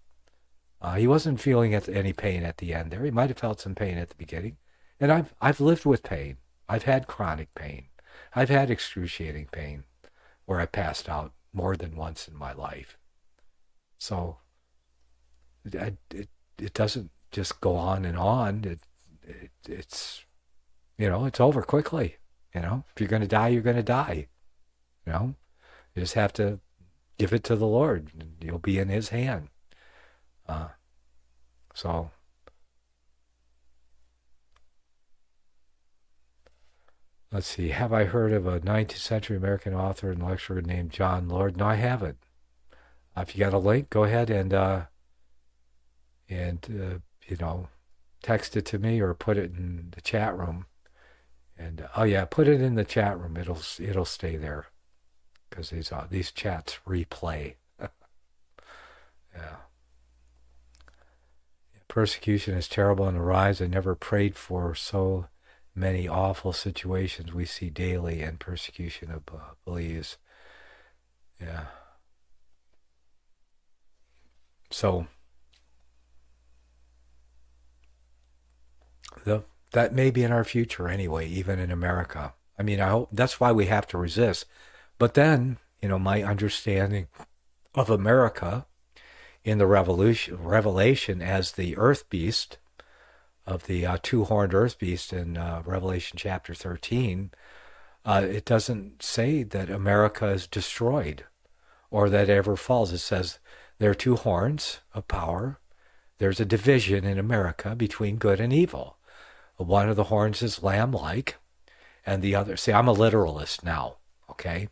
Speaker 5: He wasn't feeling any pain at the end there. He might have felt some pain at the beginning. And I've lived with pain. I've had chronic pain. I've had excruciating pain where I passed out more than once in my life. So it doesn't just go on and on. It's it's over quickly. If you're going to die, you're going to die. You just have to give it to the Lord. And you'll be in his hand. So let's see. Have I heard of a 19th century American author and lecturer named John Lord? No, I haven't. If you got a link, go ahead and text it to me or put it in the chat room. And put it in the chat room. It'll stay there because these chats replay. Yeah. Persecution is terrible on the rise. I never prayed for so many awful situations we see daily and persecution of beliefs. Yeah. So that may be in our future anyway, even in America. I mean, I hope that's why we have to resist. But then, my understanding of America in the Revelation as the earth beast, of the two-horned earth beast in Revelation chapter 13, it doesn't say that America is destroyed or that it ever falls. It says there are two horns of power. There's a division in America between good and evil. One of the horns is lamb-like, and the other... See, I'm a literalist now, okay?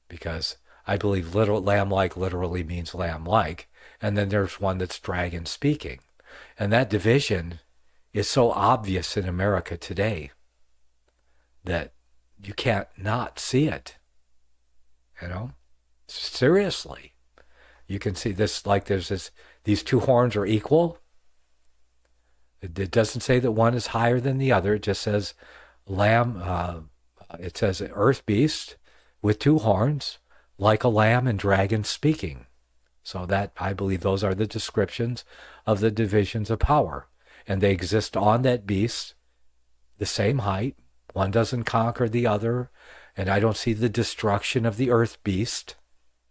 Speaker 5: Because I believe lamb-like literally means lamb-like, and then there's one that's dragon-speaking. And that division is so obvious in America today that you can't not see it, Seriously. You can see this, like these two horns are equal. It doesn't say that one is higher than the other. It just says lamb. It says earth beast with two horns, like a lamb and dragon speaking. So that, I believe, those are the descriptions of the divisions of power. And they exist on that beast, the same height. One doesn't conquer the other. And I don't see the destruction of the earth beast.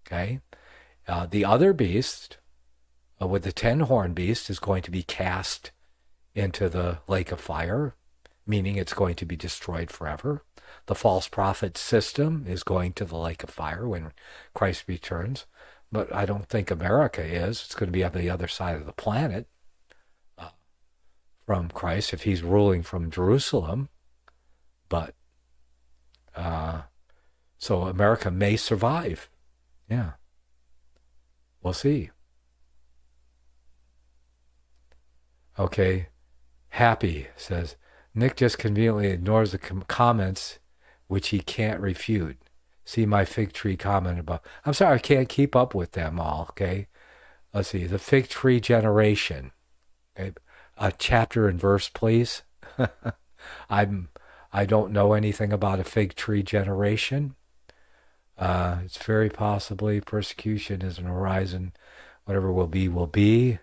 Speaker 5: Okay? The other beast, with the 10-horn beast, is going to be cast into the lake of fire, meaning it's going to be destroyed forever. The false prophet system is going to the lake of fire when Christ returns. But I don't think America is. It's going to be on the other side of the planet from Christ if he's ruling from Jerusalem. But, so America may survive. Yeah. We'll see. Okay. Happy says, Nick just conveniently ignores the comments which he can't refute. See my fig tree comment above. I'm sorry, I can't keep up with them all, okay? Let's see, the fig tree generation. Okay? A chapter and verse, please. I don't know anything about a fig tree generation. It's very possibly persecution is an horizon. Whatever will be, will be.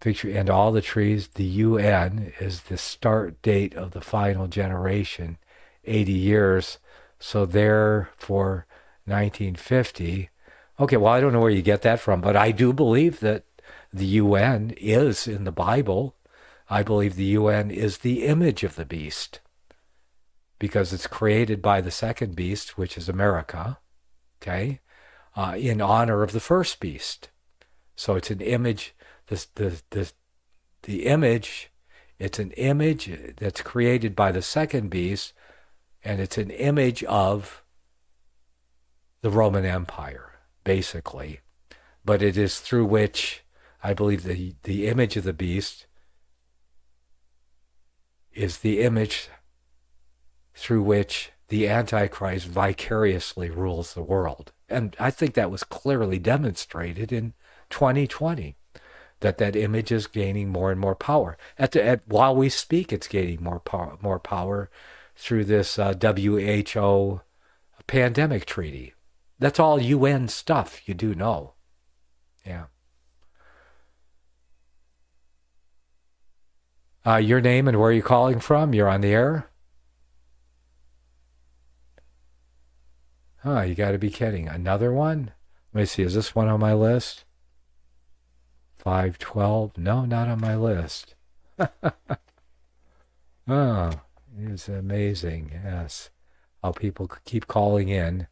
Speaker 5: Fig tree and all the trees. The UN is the start date of the final generation, 80 years. So therefore, 1950. Okay, well, I don't know where you get that from, but I do believe that the UN is in the Bible. I believe the UN is the image of the beast because it's created by the second beast, which is America, okay, in honor of the first beast. So it's an image, the image, it's an image that's created by the second beast, and it's an image of the Roman Empire, basically. But it is through which I believe the image of the beast is the image through which the Antichrist vicariously rules the world. And I think that was clearly demonstrated in 2020, that image is gaining more and more power. While we speak, it's gaining more power through this WHO pandemic treaty. That's all UN stuff, you do know. Yeah. Your name and where you're calling from? You're on the air? Oh, you got to be kidding. Another one? Let me see. Is this one on my list? 512? No, not on my list. Oh, it's amazing, yes. How people keep calling in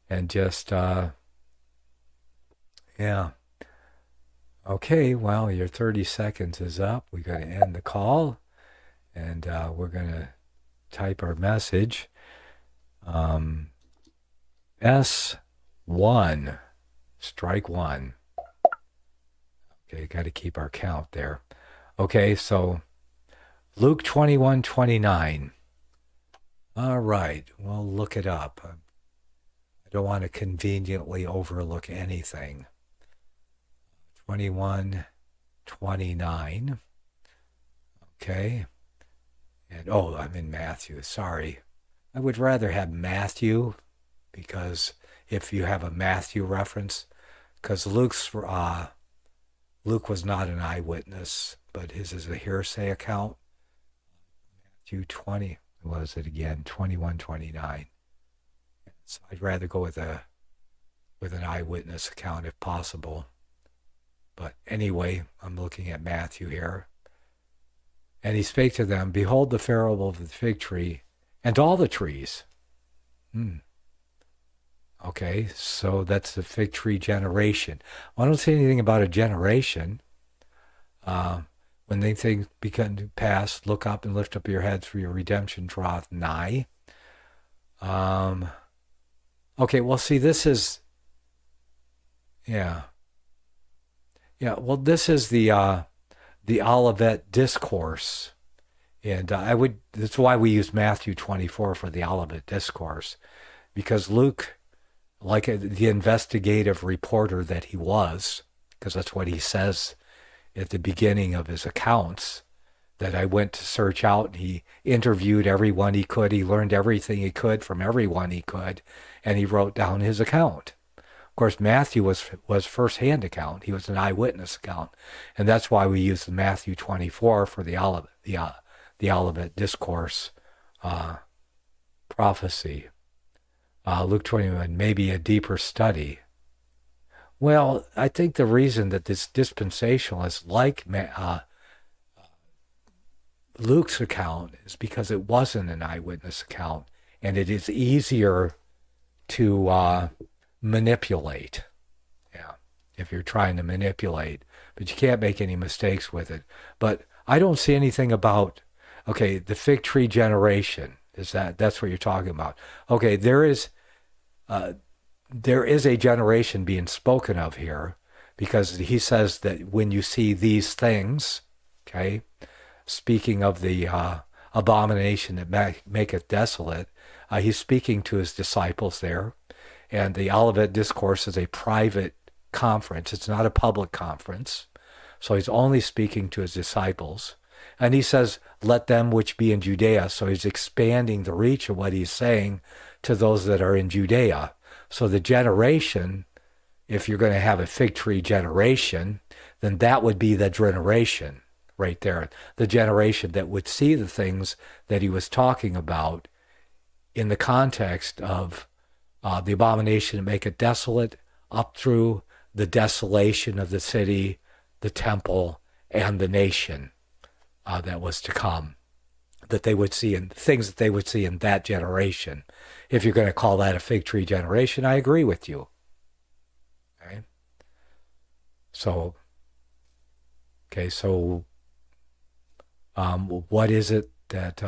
Speaker 5: and just, yeah. Okay, well, your 30 seconds is up. We're going to end the call, and we're going to type our message. S1, strike one. Okay, got to keep our count there. Okay, so Luke 21:29. All right, we'll look it up. I don't want to conveniently overlook anything. 21:29. Okay. And I'm in Matthew. Sorry. I would rather have Matthew, because if you have a Matthew reference, because Luke was not an eyewitness, but his is a hearsay account. Matthew 20, what was it again? 21:29. So I'd rather go with an eyewitness account if possible. But anyway, I'm looking at Matthew here. And he spake to them, behold the parable of the fig tree and all the trees. Okay, so that's the fig tree generation. Well, I don't say anything about a generation. When they things begin to pass, look up and lift up your heads, for your redemption draweth nigh. Okay, well, see, this is, well, this is the Olivet Discourse. And that's why we use Matthew 24 for the Olivet Discourse, because Luke, like the investigative reporter that he was, because that's what he says at the beginning of his accounts, that I went to search out, and he interviewed everyone he could, he learned everything he could from everyone he could, and he wrote down his account. Of course, Matthew was first-hand account. He was an eyewitness account, and that's why we use the Matthew 24 for the Olivet Discourse prophecy. Luke 21, maybe a deeper study. Well, I think the reason that this dispensationalist like Luke's account is because it wasn't an eyewitness account, and it is easier to manipulate. Yeah, if you're trying to manipulate, but you can't make any mistakes with it. But I don't see anything about, okay, the fig tree generation. That's what you're talking about? Okay, there is a generation being spoken of here, because he says that when you see these things, okay, speaking of the abomination that maketh desolate, he's speaking to his disciples there. And the Olivet Discourse is a private conference. It's not a public conference. So he's only speaking to his disciples. And he says, let them which be in Judea. So he's expanding the reach of what he's saying to those that are in Judea. So the generation, if you're going to have a fig tree generation, then that would be the generation right there. The generation that would see the things that he was talking about in the context of the abomination to make it desolate, up through the desolation of the city, the temple, and the nation that was to come, that they would see, and things that they would see in that generation. If you're going to call that a fig tree generation, I agree with you. Okay. So what is it that,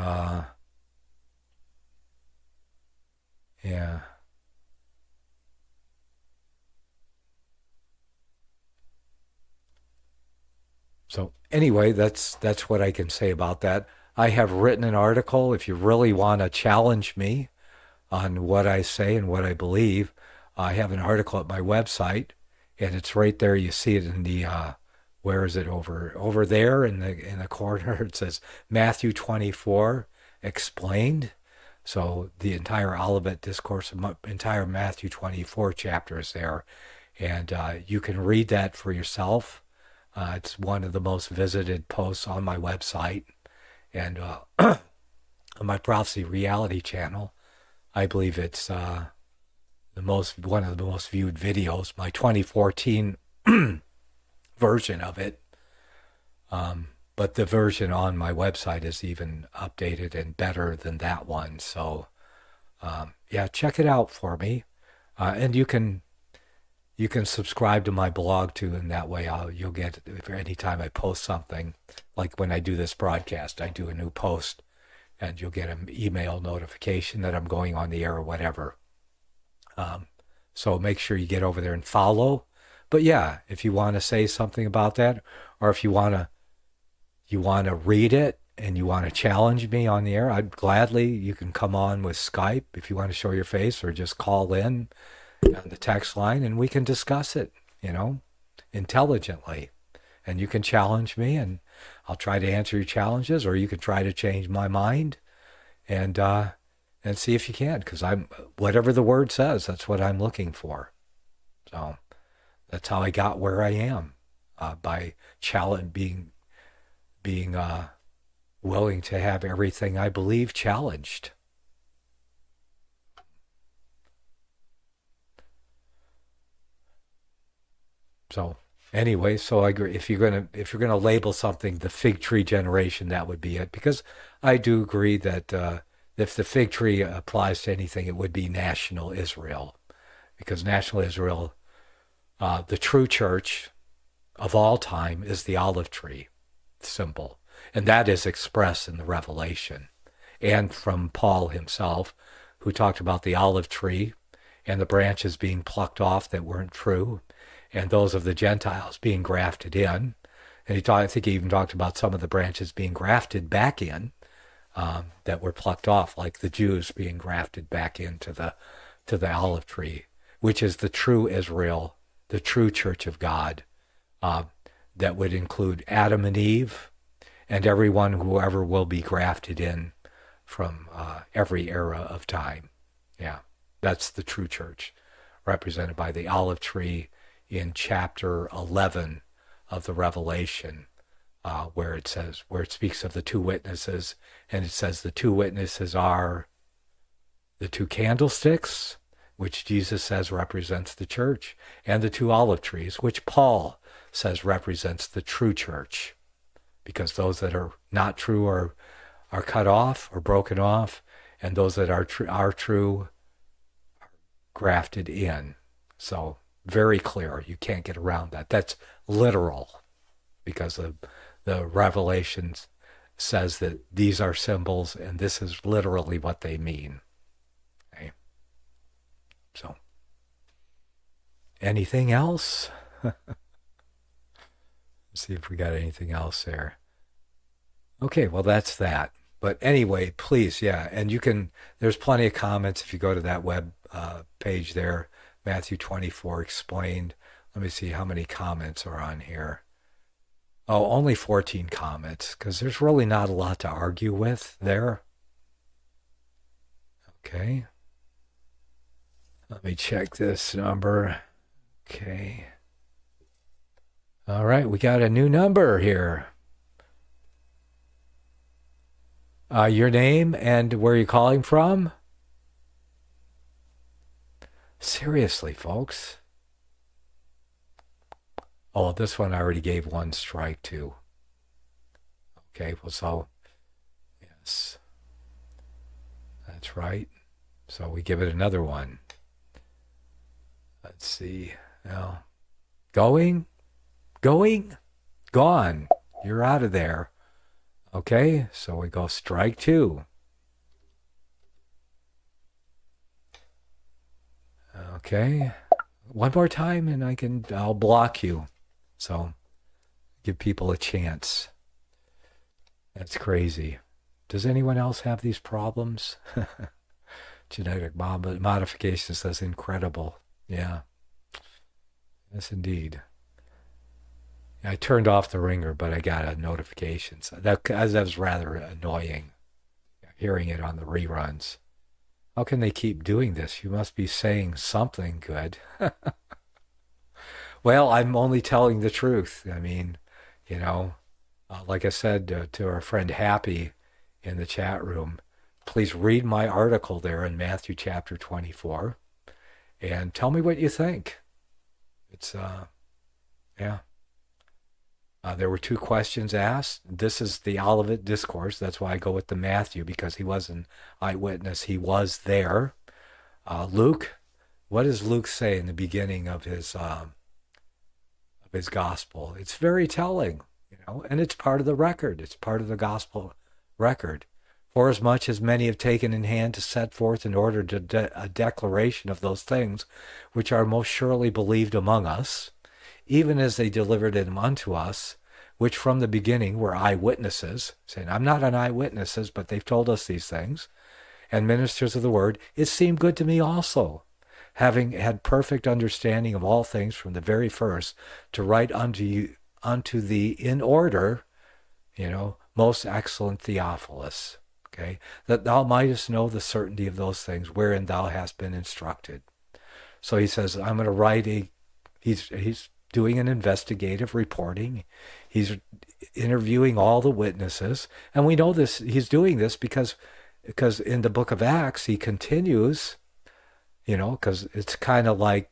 Speaker 5: So anyway, that's what I can say about that. I have written an article. If you really want to challenge me on what I say and what I believe, I have an article at my website, and it's right there. You see it in the where is it, over there in the corner? It says Matthew 24 explained. So the entire Olivet Discourse, entire Matthew 24 chapter is there, and you can read that for yourself. It's one of the most visited posts on my website, and on my Prophecy Reality channel. I believe it's one of the most viewed videos. My 2014 version of it. But but the version on my website is even updated and better than that one. So, yeah, check it out for me. And you can subscribe to my blog too, and that way you'll get, anytime I post something, like when I do this broadcast, I do a new post, and you'll get an email notification that I'm going on the air or whatever. So make sure you get over there and follow. But yeah, if you want to say something about that, or if you want to read it and you want to challenge me on the air, I'd gladly, you can come on with Skype if you want to show your face, or just call in on the text line and we can discuss it, intelligently. And you can challenge me and I'll try to answer your challenges, or you can try to change my mind and see if you can, because whatever the word says, that's what I'm looking for. So that's how I got where I am, by being willing to have everything I believe challenged. So anyway, so I agree. If you're gonna label something the fig tree generation, that would be it, because I do agree that if the fig tree applies to anything, it would be national Israel, because national Israel, the true church of all time, is the olive tree symbol, and that is expressed in the Revelation, and from Paul himself, who talked about the olive tree and the branches being plucked off that weren't true, and those of the Gentiles being grafted in. And I think he even talked about some of the branches being grafted back in, that were plucked off, like the Jews being grafted back into the olive tree, which is the true Israel, the true church of God, that would include Adam and Eve and everyone whoever will be grafted in from every era of time. Yeah, that's the true church, represented by the olive tree in chapter 11 of the Revelation, where it speaks of the two witnesses, and it says the two witnesses are the two candlesticks, which Jesus says represents the church, and the two olive trees, which Paul says represents the true church, because those that are not true are cut off or broken off, and those that are true are grafted in. So very clear. You can't get around that. That's literal, because the Revelation says that these are symbols, and this is literally what they mean. Okay. So, anything else? Let's see if we got anything else there. Okay, well, that's that. But anyway, please, yeah, and there's plenty of comments if you go to that web page there, Matthew 24 Explained. Let me see how many comments are on here. Oh, only 14 comments, because there's really not a lot to argue with there. Okay. Let me check this number. Okay. All right, we got a new number here. Your name and where you're calling from? Seriously, folks. Oh, this one I already gave one strike to. Okay, well, so, yes. That's right. So we give it another one. Let's see. Now, gone. You're out of there. Okay, so we go strike two. Okay, one more time and I'll block you. So give people a chance. That's crazy. Does anyone else have these problems? Genetic modification says incredible. Yeah. Yes, indeed. I turned off the ringer, but I got a notification. So that was rather annoying, hearing it on the reruns. How can they keep doing this? You must be saying something good. Well, I'm only telling the truth. I mean, like I said to our friend Happy in the chat room, please read my article there in Matthew chapter 24 and tell me what you think. It's, yeah. There were 2 questions asked. This is the Olivet Discourse. That's why I go with the Matthew, because he was an eyewitness. He was there. Luke, what does Luke say in the beginning of his gospel? It's very telling, and it's part of the record. It's part of the gospel record. Forasmuch as many have taken in hand to set forth in order a declaration of those things which are most surely believed among us, even as they delivered them unto us, which from the beginning were eyewitnesses, saying, I'm not an eyewitness, but they've told us these things, and ministers of the word, it seemed good to me also, having had perfect understanding of all things from the very first, to write unto thee in order, most excellent Theophilus, okay, that thou mightest know the certainty of those things wherein thou hast been instructed. So he says, I'm going to write he's doing an investigative reporting. He's interviewing all the witnesses. And we know this, he's doing this because in the book of Acts, he continues, because it's kind of like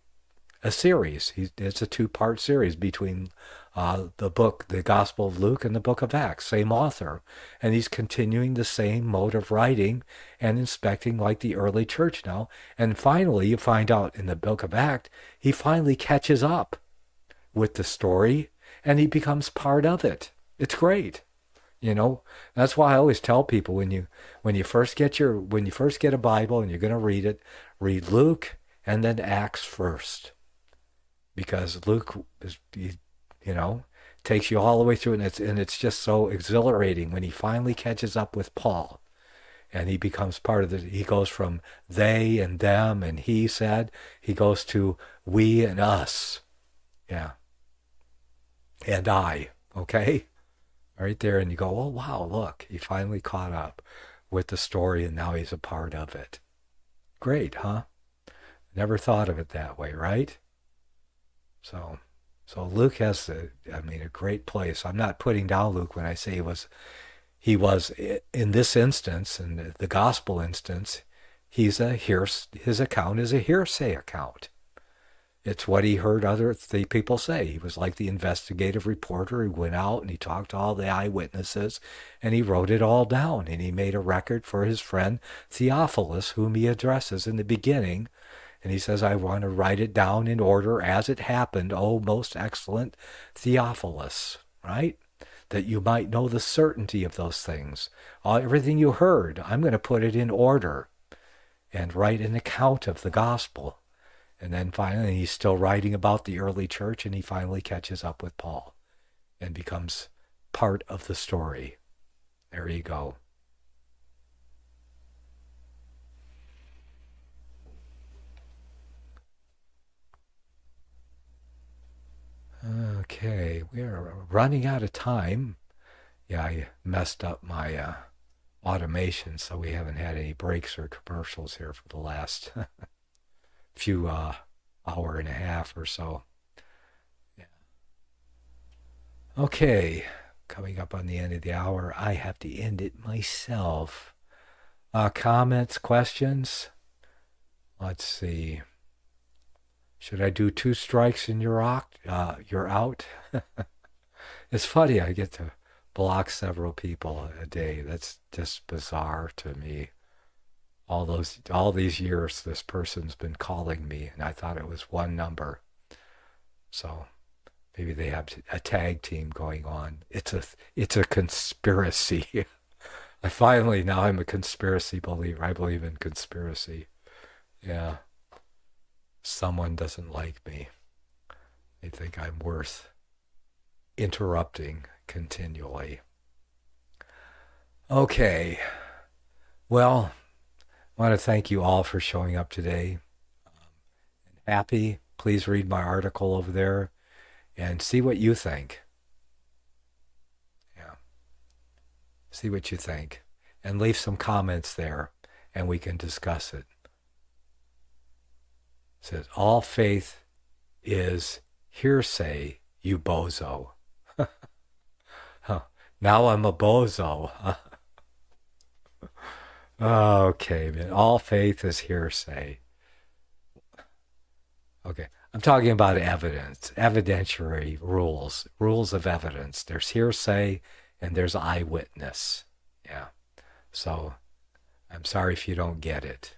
Speaker 5: a series. It's a 2-part series between the Gospel of Luke and the book of Acts, same author. And he's continuing the same mode of writing and inspecting like the early church now. And finally, you find out in the book of Acts, he finally catches up with the story and he becomes part of it. It's great. That's why I always tell people when you first get a Bible and you're going to read it, read Luke and then Acts first. Because Luke is, takes you all the way through, and it's just so exhilarating when he finally catches up with Paul, and he becomes part of he goes from they and them and he said, he goes to we and us, and I, okay, right there, and you go, oh wow, look, he finally caught up with the story, and now he's a part of it. Great, huh? Never thought of it that way, right? So Luke has a great place. I'm not putting down Luke when I say he was in this instance, in the gospel instance, his account is a hearsay account. It's what he heard other people say. He was like the investigative reporter. He went out and he talked to all the eyewitnesses and he wrote it all down, and he made a record for his friend Theophilus, whom he addresses in the beginning. And he says, I want to write it down in order as it happened, O most excellent Theophilus, right? That you might know the certainty of those things. Everything you heard, I'm going to put it in order and write an account of the gospel. And then finally, he's still writing about the early church, and he finally catches up with Paul and becomes part of the story. There you go. Okay, we are running out of time. Yeah, I messed up my automation, so we haven't had any breaks or commercials here for the last few hour and a half or so. Yeah. Okay, coming up on the end of the hour, I have to end it myself. Comments, questions? Let's see. Should I do 2 strikes and you're out? It's funny, I get to block several people a day. That's just bizarre to me. All these years, this person's been calling me, and I thought it was one number. So maybe they have a tag team going on. It's a conspiracy. I'm a conspiracy believer. I believe in conspiracy. Yeah. Someone doesn't like me. They think I'm worth interrupting continually. Okay. Well, I want to thank you all for showing up today. Happy, please read my article over there and see what you think. Yeah. See what you think. And leave some comments there and we can discuss it. It says, all faith is hearsay, you bozo. Now I'm a bozo. Okay, man. All faith is hearsay. Okay. I'm talking about evidence, evidentiary rules of evidence. There's hearsay and there's eyewitness. Yeah. So I'm sorry if you don't get it,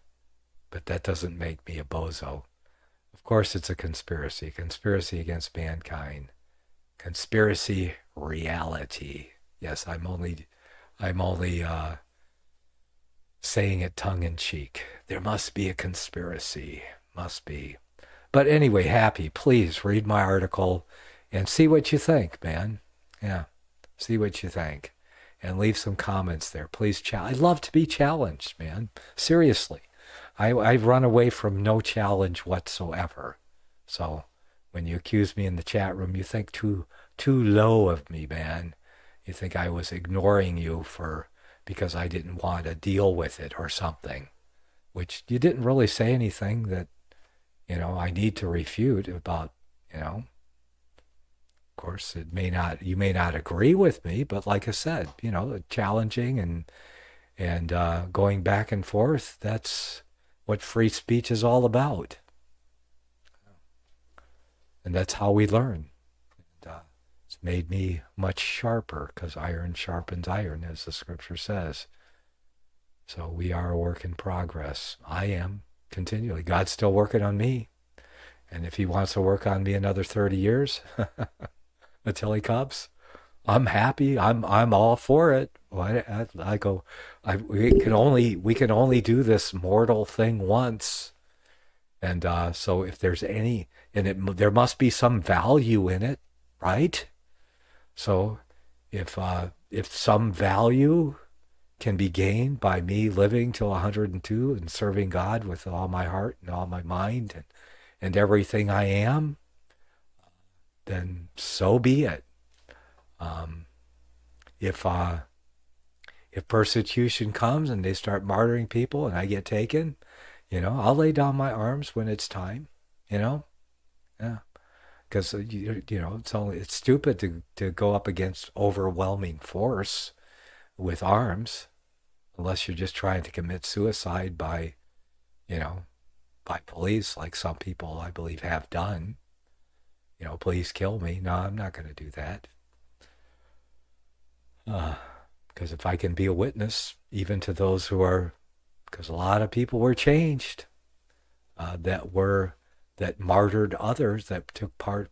Speaker 5: but that doesn't make me a bozo. Of course, it's a conspiracy against mankind, conspiracy reality. Yes, I'm only saying it tongue in cheek. There must be a conspiracy, must be. But anyway, Happy, please read my article and see what you think, man. Yeah, see what you think. And leave some comments there. Please, I love to be challenged, man. Seriously. I run away from no challenge whatsoever. So when you accuse me in the chat room, you think too low of me, man. You think I was ignoring you because I didn't want to deal with it or something, which you didn't really say anything that, I need to refute about, Of course, you may not agree with me, but like I said, challenging and going back and forth, that's what free speech is all about. And that's how we learn. It's made me much sharper because iron sharpens iron, as the scripture says. So we are a work in progress. I am continually. God's still working on me. And if he wants to work on me another 30 years until he comes, I'm happy. I'm all for it. We can only do this mortal thing once. And so if there's there must be some value in it, right? So if some value can be gained by me living till 102 and serving God with all my heart and all my mind and everything I am, then so be it. If persecution comes and they start martyring people and I get taken, I'll lay down my arms when it's time, yeah. Because, it's stupid to go up against overwhelming force with arms, unless you're just trying to commit suicide by police, like some people, I believe, have done. Please kill me. No, I'm not going to do that. Because if I can be a witness, even to those because a lot of people were changed, that martyred others, that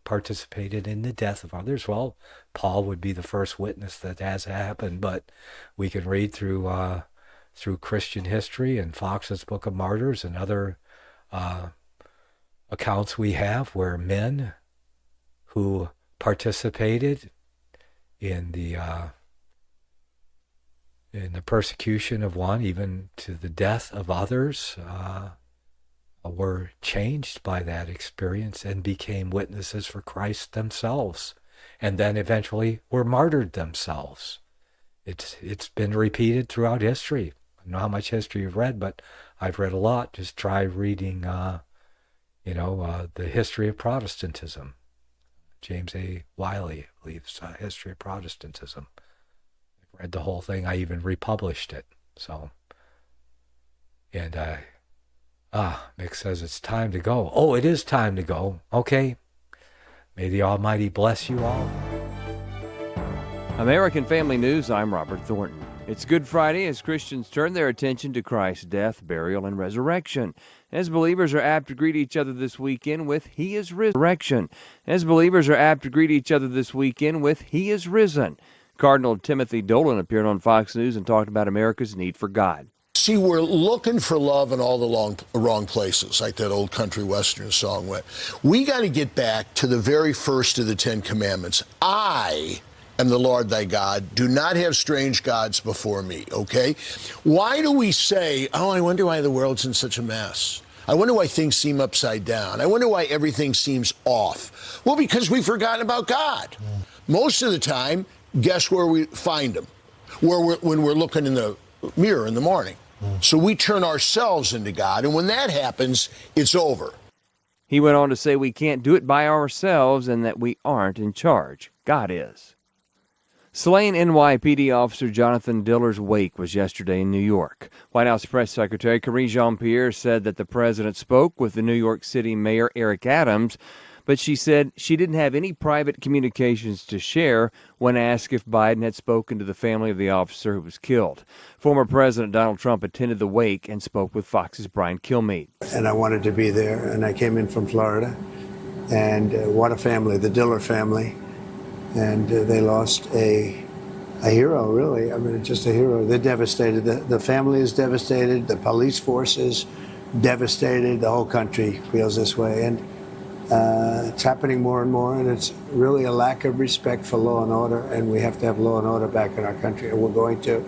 Speaker 5: participated in the death of others. Well, Paul would be the first witness that has happened, but we can read through Christian history and Fox's Book of Martyrs and other accounts we have where men who participated in the persecution of one, even to the death of others, were changed by that experience and became witnesses for Christ themselves, and then eventually were martyred themselves. It's been repeated throughout history. I don't know how much history you've read, but I've read a lot. Just try reading, the history of Protestantism. James A. Wiley, I believe, History of Protestantism. I've read the whole thing. I even republished it. So, and Mick says it's time to go. Oh, it is time to go. Okay. May the Almighty bless you all.
Speaker 3: American Family News, I'm Robert Thornton. It's Good Friday as Christians turn their attention to Christ's death, burial, and resurrection. As believers are apt to greet each other this weekend with He is risen. As believers are apt to greet each other this weekend with He is risen. Cardinal Timothy Dolan appeared on Fox News and talked about America's need for God.
Speaker 9: See, we're looking for love in all the wrong places, like that old country western song went. We got to get back to the very first of the 10 Commandments. I am the Lord thy God. Do not have strange gods before me, okay? Why do we say, oh, I wonder why the world's in such a mess? I wonder why things seem upside down. I wonder why everything seems off. Well, because we've forgotten about God. Most of the time, guess where we find him? When we're looking in the mirror in the morning. So we turn ourselves into God, and when that happens, it's over.
Speaker 3: He went on to say we can't do it by ourselves and that we aren't in charge. God is. Slain NYPD officer Jonathan Diller's wake was yesterday in New York. White House Press Secretary Karine Jean-Pierre said that the president spoke with the New York City Mayor Eric Adams, but she said she didn't have any private communications to share when asked if Biden had spoken to the family of the officer who was killed. Former President Donald Trump attended the wake and spoke with Fox's Brian Kilmeade.
Speaker 10: And I wanted to be there, and I came in from Florida. And what a family, the Diller family. And they lost a hero, really. I mean, just a hero. They're devastated. The family is devastated. The police force is devastated. The whole country feels this way. And it's happening more and more. And it's really a lack of respect for law and order. And we have to have law and order back in our country. And we're going to.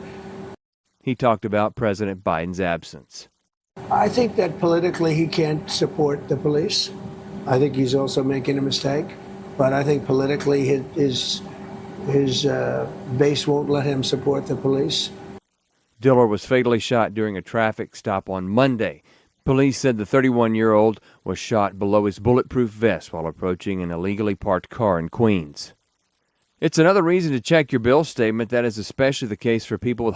Speaker 3: He talked about President Biden's absence.
Speaker 10: I think that politically he can't support the police. I think he's also making a mistake. But I think politically his base won't let him support the police.
Speaker 3: Diller was fatally shot during a traffic stop on Monday. Police said the 31-year-old was shot below his bulletproof vest while approaching an illegally parked car in Queens. It's another reason to check your bill statement. That is especially the case for people with